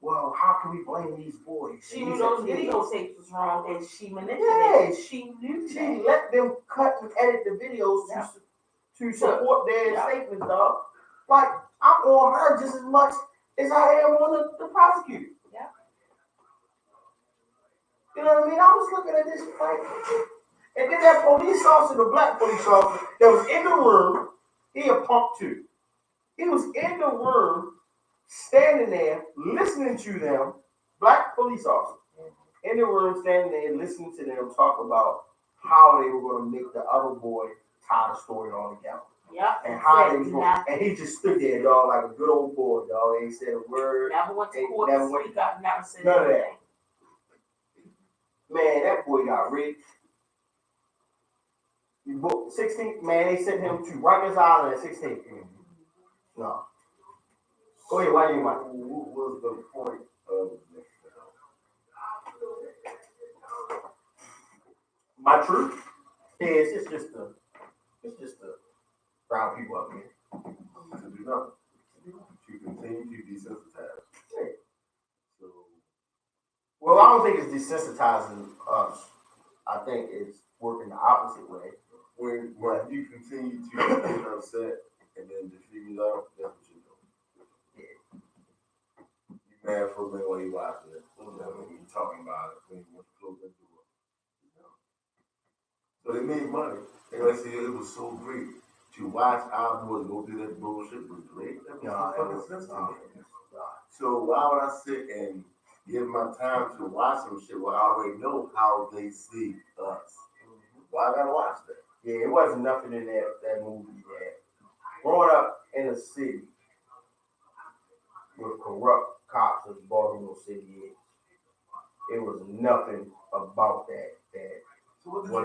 well, how can we blame these boys? She knew those videotapes was wrong, and she manipulated. Yeah. She knew She that. let them cut and edit the videos to support their statements, dog. Like, I'm on her just as much as I am on the prosecutor. Yeah. You know what I mean? I was looking at this like, and then that police officer, the black police officer that was in the room, he a punk too. He was in the room, standing there, listening to them, black police officer, in the room, standing there, listening to them talk about how they were going to make the other boy tie the story all together. Yeah. And how they was going, and he just stood there, dog, like a good old boy, dog. Ain't said a word. Never went to court. Never went. Never said None of anything. that. Man, that boy got raped. 16, man, they sent him to Rikers Island at 16. No. Go ahead, why you want? What was the point of this? My truth is it's just to round people up, man. To do nothing. To continue to desensitize. Yeah. So, Well, I don't think it's desensitizing us. I think it's working the opposite way. when you continue to get upset and then diffuse out, that's what you're doing. Yeah. You mad for a minute while you watching it. When you talking about it, when you want to close that door. So they made money. And I said it was so great. To watch our boys go through that bullshit was great. That was fucking sense to me. So why would I sit and give my time to watch some shit where I already know how they see us? Why I gotta watch that? Yeah, it wasn't nothing in that movie that growing up in a city with corrupt cops as Baltimore City is. It was nothing about that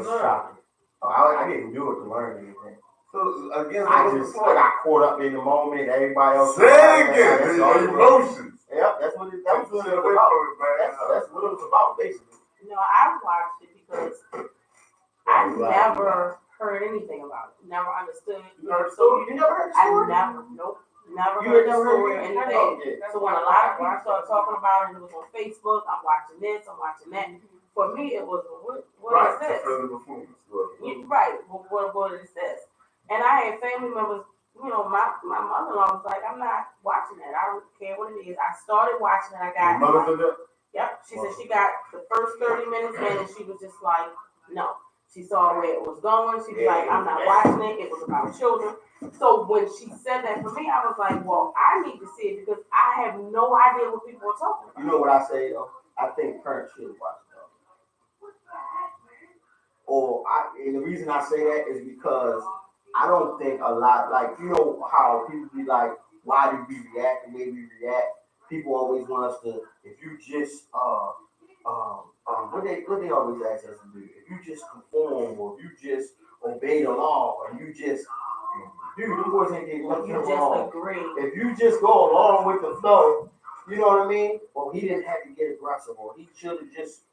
was shocking. I didn't do it to learn anything. So again, I got caught up in the moment. Everybody else. Say it again. Your emotions. Yep, that's what it was about. That's what it was about, basically. No, I watched it because I never heard anything about it. Never understood. You never heard the story? Never heard the story or anything. So when a lot of people started talking about it, it was on Facebook. I'm watching this. I'm watching that. For me, it was what is this? Right. What is this? And I had family members. You know, my mother-in-law was like, I'm not watching that. I don't care what it is. I started watching it. I got. Your mother did that? Yep. She said she got the first 30 minutes in, and she was just like, no. She saw where it was going. She was like, I'm not watching it. It was about children. So when she said that for me, I was like, well, I need to see it because I have no idea what people are talking about. You know what I say, though? I think parents should watch it, though. And the reason I say that is because I don't think a lot, like, you know how people be like, why do we react the way we react? People always want us to, if you just, what they always ask us to do, if you just conform, or if you just obey the law, or you just, dude, them boys ain't getting nothing wrong. If you just go along with the flow, you know what I mean? Well, he didn't have to get aggressive, or he should have just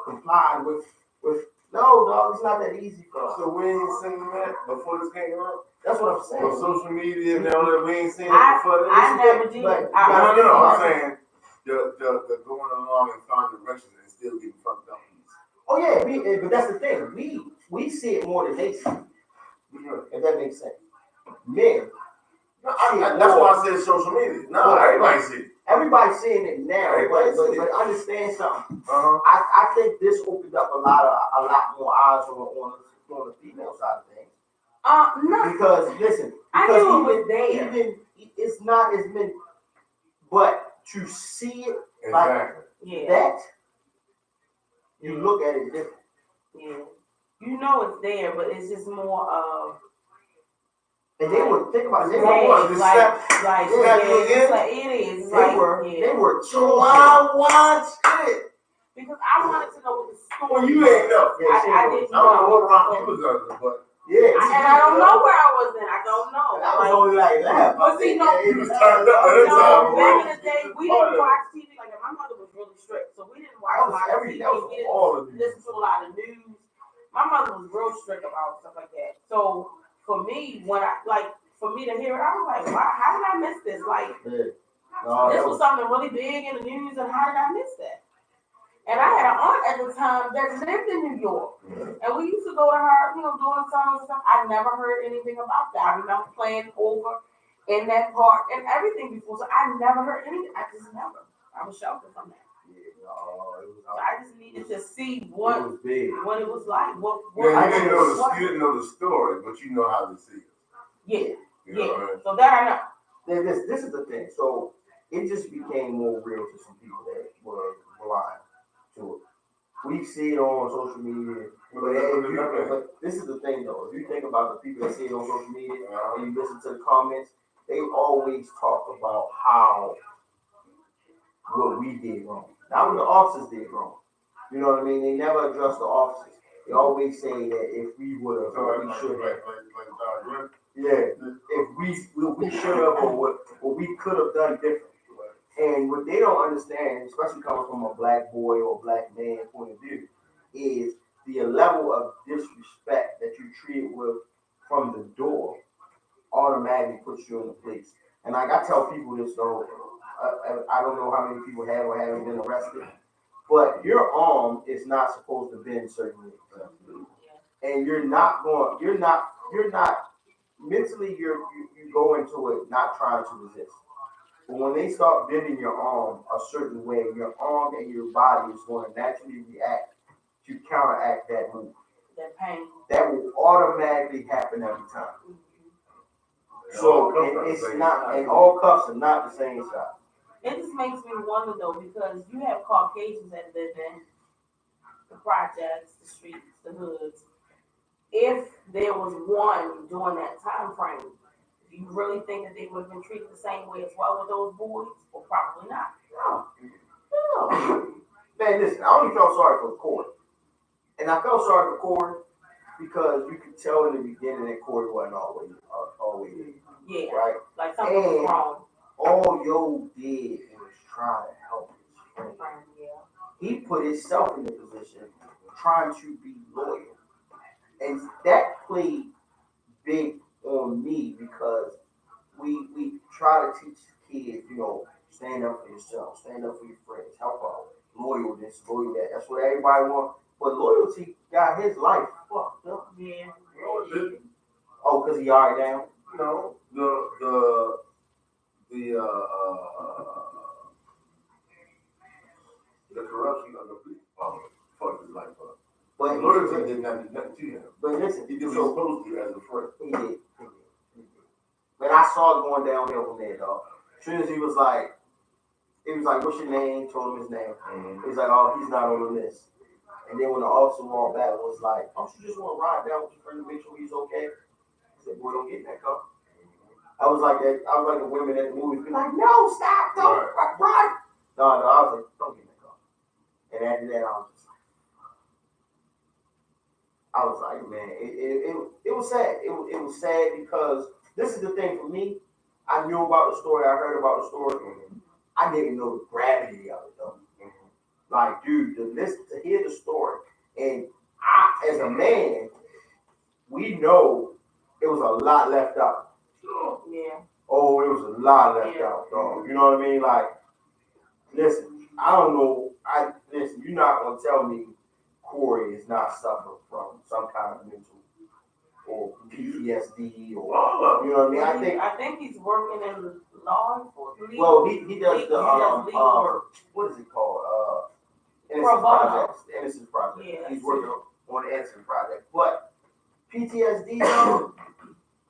complied with. No, dog, it's not that easy for us. So we ain't seen that before this came out? That's what I'm saying. On social media and all that, we ain't seen it before this. I never did. No, I'm saying the going along and finding directions and still getting fucked up. Oh yeah, but that's the thing. We see it more than they see it. If that makes sense. Men. That's why I said social media. No, everybody see it. Everybody's seeing it now, but understand something. I think this opened up a lot more eyes on the female side of things. No. Because listen, I knew it was there. Even it's not as many, but to see it like that, you look at it different. Yeah, you know it's there, but it's just more of. And they would think about it. It is. They were so I watched it. Because I wanted to know what the story. Well, you ain't know. I didn't know. I don't know what round you was under, but yeah. And I don't know where I was in. I don't know. I was only like that. But see, no, he was turned up at that time. Back in the day, we didn't watch TV like that. My mother was really strict, so we didn't watch a lot of TV. We didn't listen to a lot of news. My mother was real strict about stuff like that. So for me, for me to hear it, I was like, wow, how did I miss this? Like, this was something really big in the news, and how did I miss that? And I had an aunt at the time that lived in New York, and we used to go to her, doing songs and stuff. I never heard anything about that. I remember playing over in that park and everything before, so I never heard anything. I just never. I was shocked from that. So I just needed to see what it was like. You didn't know the story, but you know how to see it. Yeah. You know what I mean? So that I know. This is the thing. So it just became more real to some people that were blind to it. We see it on social media, but this is the thing though. If you think about the people that see it on social media and you listen to the comments, they always talk about what we did wrong. Not what the officers did wrong. You know what I mean? They never address the officers. They always say that if we would have, we should have. Yeah, if we should have, or what we could have done different. And what they don't understand, especially coming from a black boy or black man point of view, is the level of disrespect that you treat with from the door automatically puts you in a place. And like I tell people this though, I don't know how many people have or haven't been arrested, but your arm is not supposed to bend certain ways. And you're not mentally you go into it not trying to resist. But when they start bending your arm a certain way, your arm and your body is going to naturally react to counteract that move. That pain. That will automatically happen every time. So it's not, and all cuffs are not the same size. It just makes me wonder though, because you have Caucasians that live in the projects, the streets, the hoods. If there was one during that time frame, do you really think that they would have been treated the same way as well with those boys? Well, probably not. No. Man, listen, I only felt sorry for the court. And I felt sorry for Corey because you could tell in the beginning that Corey wasn't always Yeah, right. like something was wrong. All Yo did was try to help his friend. Yeah. He put himself in the position trying to be loyal, and that played big on me because we try to teach kids, stand up for yourself, stand up for your friends, help out, loyal this, loyal that. That's what everybody wants. But loyalty got his life fucked up. Yeah. Oh, because he already down? No, the corruption of the police department fucked his life up. But loyalty did not do nothing to him. But listen, he did what he was supposed to as a friend. He did. But I saw it going downhill from there, dog. As soon as he was like, what's your name? Told him his name. He was like, oh, he's not on the list. And then when the officer walked back, was like, don't you just want to ride down with your friend to make sure he's okay? I said, boy, don't get in that car. I was like the women at the movies be like, no, stop, don't run. No, I was like, don't get in that car. And after that, I was like, man, it was sad. It was sad because this is the thing for me. I knew about the story. I heard about the story. I didn't know the gravity of it though. Like, dude, to hear the story, and I, as a man, we know it was a lot left out. Yeah. Oh, it was a lot left out, dog. You know what I mean? Like, listen, I don't know. Listen, you're not gonna tell me Corey is not suffering from some kind of mental or PTSD or you know what I mean? I think he's working in law enforcement. Well, he does the what is it called? Innocence Project. The Innocence Project. Yeah, he's working on the Innocence Project. But PTSD though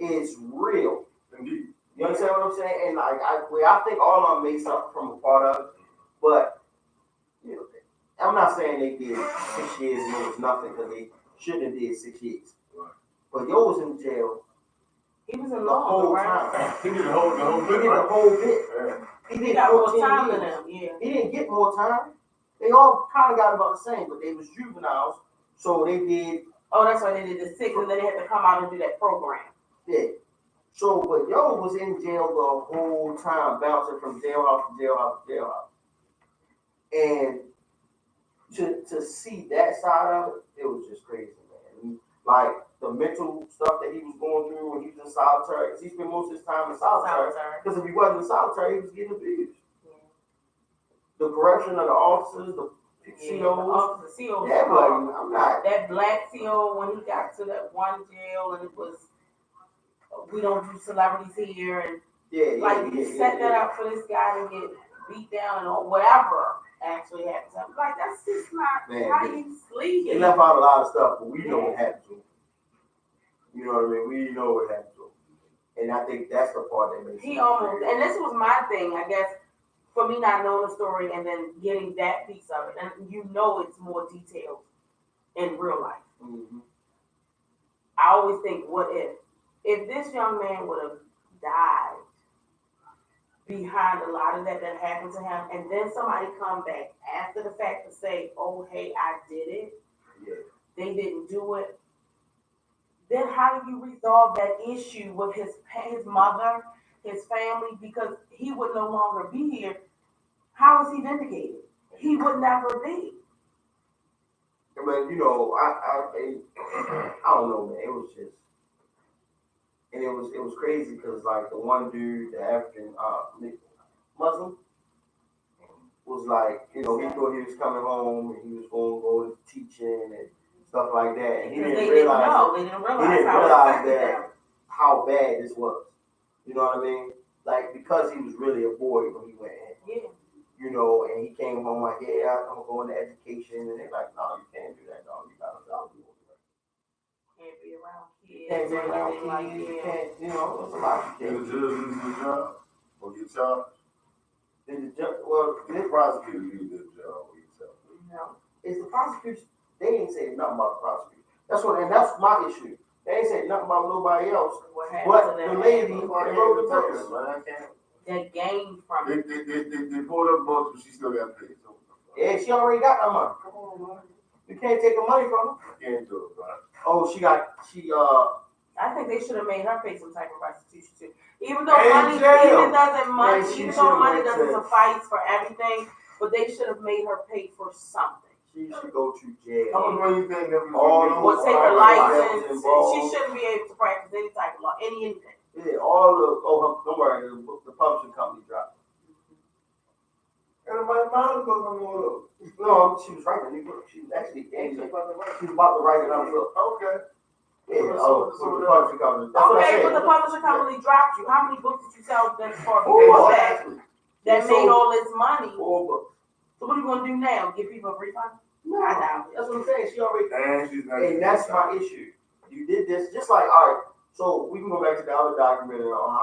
is real. Indeed. You understand what I'm saying? And like I think all of them made something from a part of it, but I'm not saying they did 6 years and it was nothing because they shouldn't have did 6 years. But Yo was in jail. He was in the whole time. He did the whole bit. He did the whole bit. Yeah. He did got more 14 time years. than him. Yeah. He didn't get more time. They all kind of got about the same, but they was juveniles, so they did. Oh, that's why they did the 6, and then they had to come out and do that program. Yeah. So, but Yo was in jail the whole time, bouncing from jailhouse to jailhouse to jailhouse. And to see that side of it, it was just crazy, man. Like the mental stuff that he was going through when he was in solitary, because he spent most of his time in solitary. Because if he wasn't in solitary, he was getting abused. Yeah. The corruption of the officers, the COs. The COs. Yeah, but I'm not. That black CO when he got to that one jail and it was, we don't do celebrities here, and you set that up for this guy to get beat down or whatever actually happens. I'm like, that's just not how you sleep. They left out a lot of stuff, but we know what happened to him. You know what I mean? We know what happened to him. And I think that's the part that makes he almost, and this was my thing, I guess, for me not knowing the story and then getting that piece of it. And it's more detailed in real life. Mm-hmm. I always think, what if this young man would have died behind a lot of that happened to him, and then somebody come back after the fact to say, oh, hey, I did it. Yeah. They didn't do it. Then how do you resolve that issue with his mother, his family, because he would no longer be here? How is he vindicated? He would never be. But I don't know, man. It was just, and it was crazy because like the one dude, the African Muslim, was like, he thought he was coming home and he was going to go to teaching and stuff like that, and he didn't realize that how bad this was. You know what I mean? Like, because he was really a boy when he went in. Yeah. And he came home like, yeah, I'm going to education, and they're like, no, you can't do that, no, you gotta stop doing that. Can't be around kids. Can't be around kids. Like, you can't, it's a lot you And can't the judge lose his job or get charged. The prosecutor lose their job or get charged. No, it's the prosecution. They ain't saying nothing about the prosecutor. That's my issue. They ain't saying nothing about nobody else. But the lady wrote the books. That gained from it. They pulled up books, but she still got paid. So. Yeah, she already got that money. Come on, man. You can't take the money from her. Can't do it, bro. Oh, I think they should have made her pay some type of restitution too. Even though And money jail. even doesn't money, Man, she even should've though money went doesn't to- suffice for everything, but they should have made her pay for something. She should go to jail. How much money you think that we All would Or those take her Right. license. Involved. She shouldn't be able to practice any type of law, anything. Yeah, all the don't worry, the publishing company dropped. Everybody mind goes on more. No, she was writing a new book. She was actually she was about to write another book. Okay. Yeah, so the publishing company. That's what I Okay, said. but the publishing company dropped you. How many books did you sell that far Four, before that actually. that made all this money? 4 books. So what are you gonna do now? Give people a refund? I doubt it. That's what I'm saying. She already. And she's not. And that's my issue. You did this just like all right. So we can go back to the other documentary on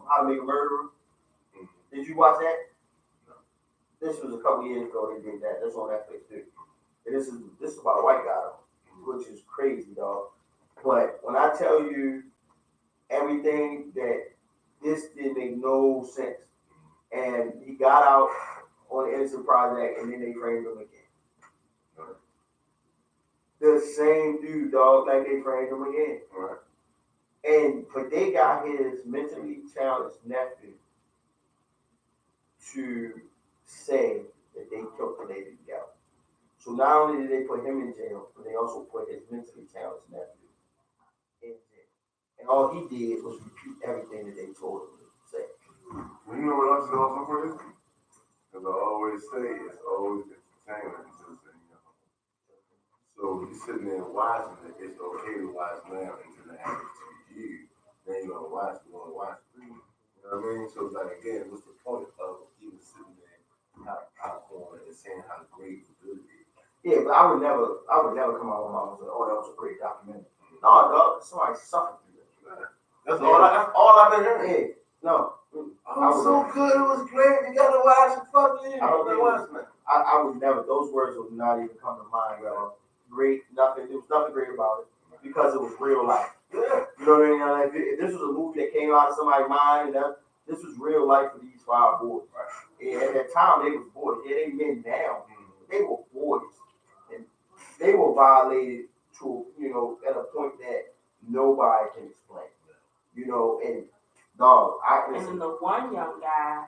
how to make a murderer. Did you watch that? This was a couple years ago. They did that. That's on Netflix too. And this is about a white guy, which is crazy, dog. But when I tell you everything that this didn't make no sense, and he got out on the Innocent Project, and then they framed him again. The same dude, dog, like they framed him again. Right. But they got his mentally challenged nephew to say that they killed the lady together. So not only did they put him in jail, but they also put his mentally challenged nephew in jail. And all he did was repeat everything that they told him to say. Well, you know what else is also crazy? Because I always say it's always entertainment until it's so you're sitting there watching it, it's okay to watch now until it happens to you. Then you're gonna watch it. You know what I mean? So it's like again, what's the point of even sitting there popcorn and saying how great and good it is? Yeah, but I would never come out with my mom and say, oh, that was a great documentary. No, dog, somebody suffered through that. That's all I've been hearing. Yeah, no. Oh, so good, it was great. You gotta watch it, fuck you. I would never, those words would not even come to mind, bro. Great, nothing, there was nothing great about it because it was real life. Yeah. You know what I mean? Like, if this was a movie that came out of somebody's mind, this was real life for these 5 boys. Right. And at that time, they was boys. Yeah, they men now. They were boys. And they were violated to, at a point that nobody can explain. And dog, And then the one young guy,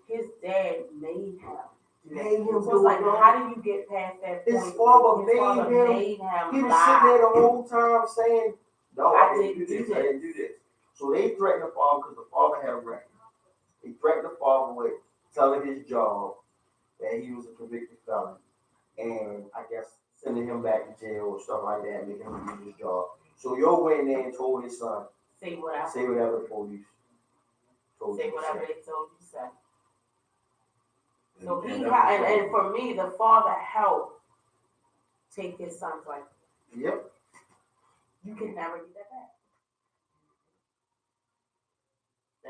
his dad made him. So So it's like, how do you get past that point? His father made him. He was sitting there the whole time saying, no, I didn't do this. I didn't do this. So they threatened the father because the father had a record. They threatened the father with telling his job that he was a convicted felon. And I guess sending him back to jail or stuff like that, making him lose his job. So Yo went in there and told his son, say whatever the police told say you to whatever say. they told you to say. So and for me, the father helped take his son's life. Yep. You can never get that back.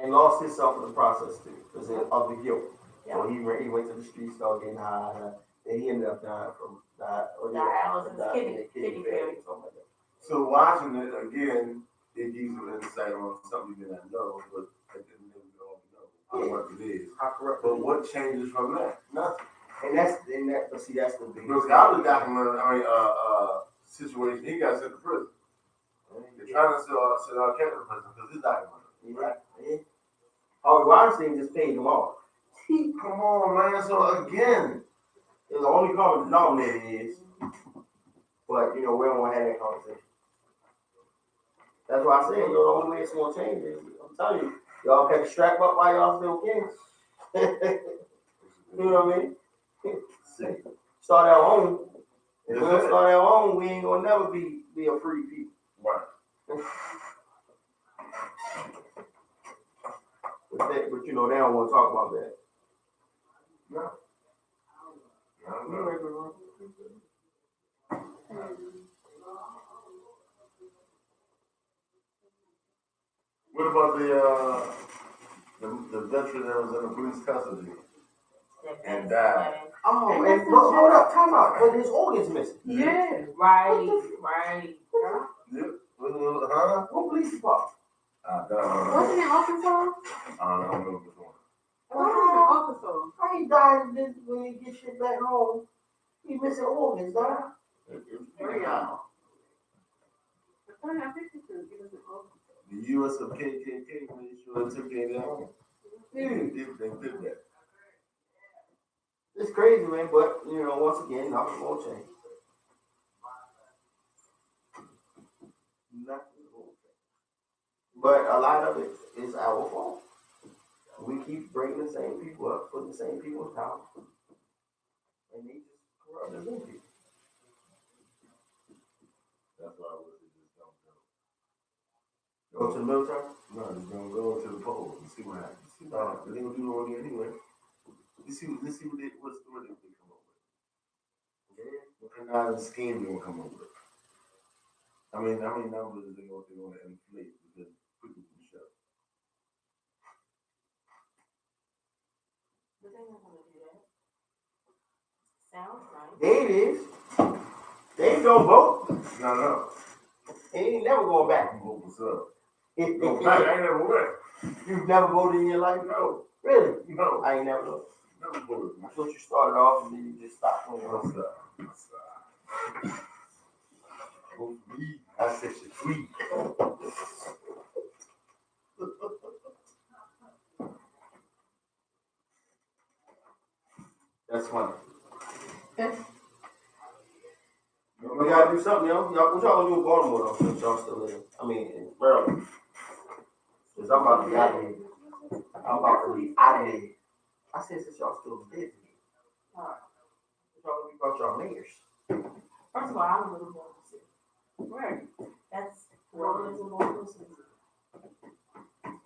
And lost himself in the process too, because of the guilt. Yeah. So he went to the streets, started getting high, and he ended up dying from Dialysis, kidney failure. something like that. So watching it again, it gives you an insight on something you didn't know, but at the end of it all, you know what it is. How correct? But what changes from that? Nothing. But see, that's the big. Because out of the document, situation, he got sent to prison. They're trying to send our cat to prison because his document. Right. Yeah. Harvey Weinstein just paid him off. Come on, man. So again, The only common denominator is, but we don't want to have that conversation. That's why I said, the only way it's gonna change is, I'm telling you, y'all can strap up while y'all still kings. You know what I mean? Start our own. If we don't start our own, we ain't gonna never be a free people. right. But they don't want to talk about that. No. What about the veteran that was in the police custody and died? Oh, and hold up, time out. But his organs missing. Yeah. Right. Yep. Huh? What police department? Wasn't it Arkansas? I don't know which one. It was Arkansas. How he died when he get shit back home? He missing organs, dog. Where y'all? I think you can give us an overview. The U.S. of KKK made sure they took their down. They did that. It's crazy, man, but once again, nothing won't change. Nothing won't change. But a lot of it is our fault. We keep bringing the same people up, putting the same people in power, and they just corrupt the same people. That's why I would say just don't go. Go to the military? No, just don't go to the polls and see what happens. See what happens. They gonna do it again anyway. Let's see what what story they come up with. Yeah. What kind of scheme they gonna come up with? How many numbers they gonna inflate because people can show. But they're not gonna do that. Sounds right. Dave is. Dave don't vote. No. He ain't never going back. What's up? You've Go back. I ain't never went. never voted in your life? No. Really? No. I ain't never voted. Never voted. I thought you started off and then you just stopped. What's up? Vote for me. I set you free. That's funny. We gotta do something, Y'all, what y'all gonna do in Baltimore though, since y'all still living? I mean, in Maryland. Cause I'm about to be out of here. I'm about to be out of here. I said since y'all still living here. What y'all gonna do about y'all mayors? First of all, I'm a little Baltimore City. Where? That's whoever lives in Baltimore City.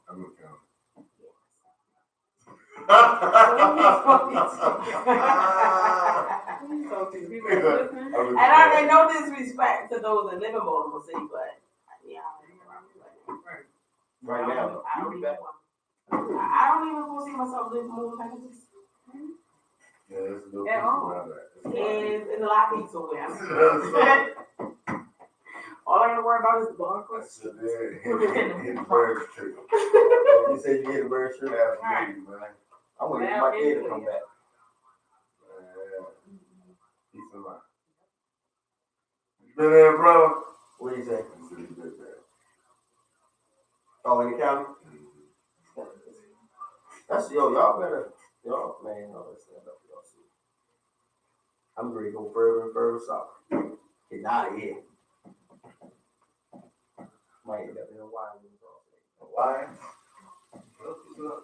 I'm gonna count. And I no disrespect to those that live in Baltimore City, but yeah, Right now, I don't even foresee myself living more packages. Yeah, there's a little At people all. around that. And a lot of pizza where all I gotta worry about is the bar That's question. it. Hit the bird trick. You said you get a bird shirt? Absolutely, man. I want to get my kid to come back. Peace of mind. You been there, bro? What do you say? I said you been there. Oh, in the county? That's y'all better, man, let's stand up for y'all. I'm ready to go further and further south. Get out of here. Might end up in Hawaii. Why? What's up?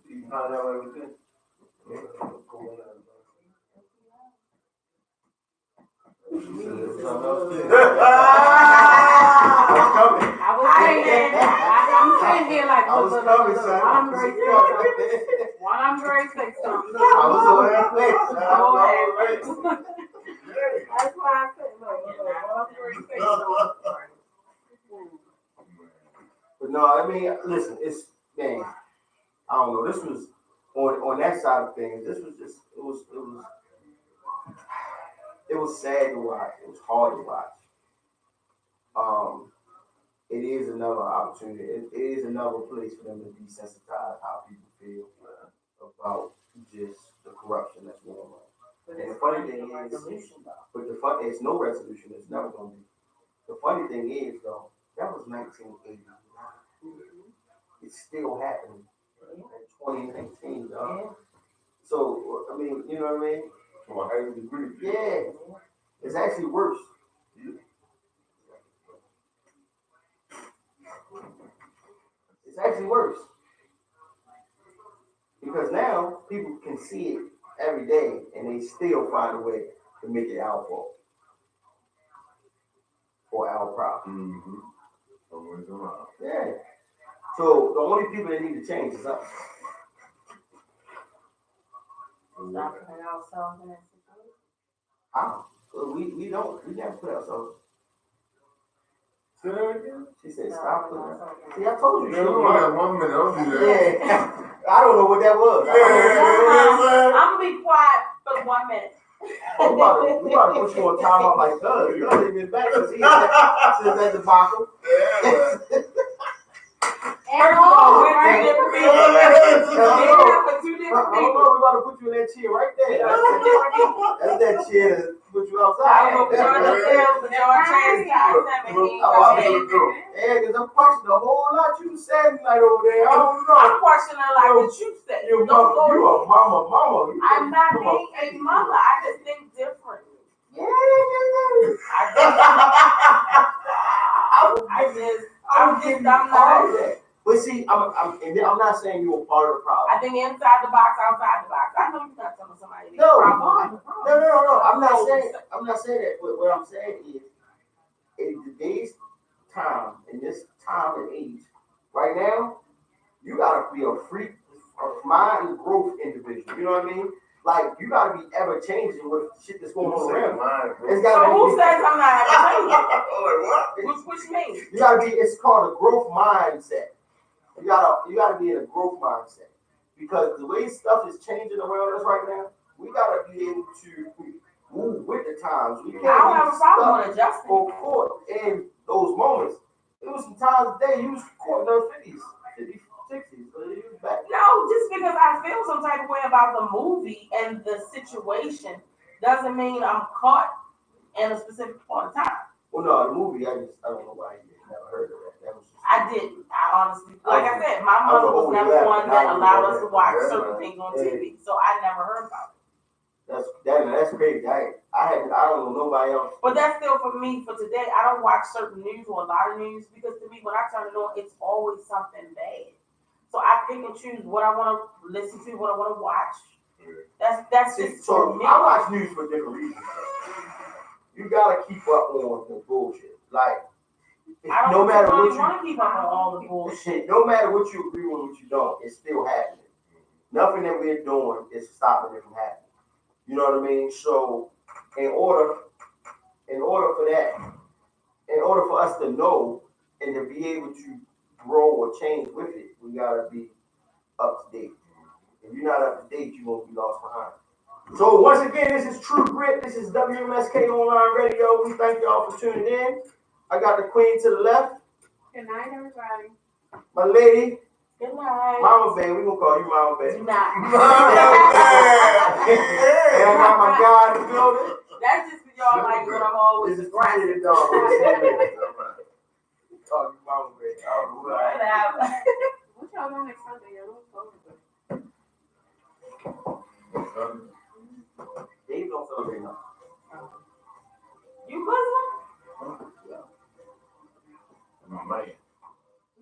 You find out everything? Yeah, what's going on? I'm sitting here like, I was coming, son. While I'm ready to say something. I was on that place. That's why I said, look, while I'm ready to say something. But no, I mean, listen, it's, man, I don't know. This was on that side of things. This was just, it was sad to watch. It was hard to watch. It is another opportunity. It is another place for them to desensitize how people feel about just the corruption that's going on. And the funny thing is, it's no resolution. It's never going to be. The funny thing is, though, that was 1989. It's still happening in 2019, dog. Yeah. So, I mean, you know what I mean? Well, I agree. Yeah. It's actually worse. Yeah. It's actually worse. Because now people can see it every day and they still find a way to make it our fault. Or our problem. Mm-hmm. Always around. Yeah. So the only people that need to change is us. Stop putting ourselves in that situation. How? We never put ourselves. Say that again? She said, stop putting ourselves. See, I told you. Yeah, we only got 1 minute. Don't do that. Yeah. I don't know what that was. I'm gonna be quiet for 1 minute. We about to put you on timeout like Cuz. Cuz ain't been back since that debacle. Yeah. First of all, we're two different people. We're two different I don't know, people. we're about to put you in that chair right there. That's that chair put you I outside. don't know if y'all understand, but y'all changed Yeah, because I'm questioning a whole lot you said like over there. I don't know. I'm questioning like what you said. You Don't go. you a mama. You I'm not come being up- a mother. I just think differently. Yeah. I'm not. But see, I'm not saying you're a part of the problem. I think inside the box, outside the box. I know you're not telling somebody the No. problem. No. I'm not saying that. What I'm saying is, in today's time, in this time and age, right now, you gotta be a free, a mind and growth individual. You know what I mean? Like you gotta be ever changing with shit that's going on around. So who says I'm not ever changing? What? Which means you gotta be. It's called a growth mindset. You gotta be in a growth mindset because the way stuff is changing around us right now, we gotta be able to move with the times. We can't I don't have a problem with adjusting. or caught in those moments. It was some times a day you was caught in the 50s, 60s, so you was back. No, just because I feel some type of way about the movie and the situation doesn't mean I'm caught in a specific point of time. Well, no, the movie, I don't know why you never heard of that. That was just, I didn't. I honestly, like I said, my mother was never one that allowed us to watch certain things on TV, so I never heard about it. That's crazy. I don't know nobody else. But that's still for me for today. I don't watch certain news or a lot of news because to me, when I turn it on, it's always something bad. So I pick and choose what I want to listen to, what I want to watch. That's just so for me. I watch news for different reasons. You gotta keep up on the bullshit. Like I don't really want to keep up on all the bullshit. No matter what you agree with, what you don't, it's still happening. Nothing that we're doing is stopping it from happening. You know what I mean? So, in order for us to know and to be able to grow or change with it, we gotta be up to date. If you're not up to date, you're gonna be lost behind. So once again, this is True Grit. This is WMSK Online Radio. We thank y'all for tuning in. I got the queen to the left. Good night, everybody. My lady. Good night. Mama Bay, we gonna call you Mama Bay. Do not. And I got my guy in the building. That's just because y'all like when I'm always This is aggressive. dog. Call you Mama Bay. Whatever. What y'all doing next Sunday? Y'all don't Dave don't celebrate nothing. You Muslim? My man.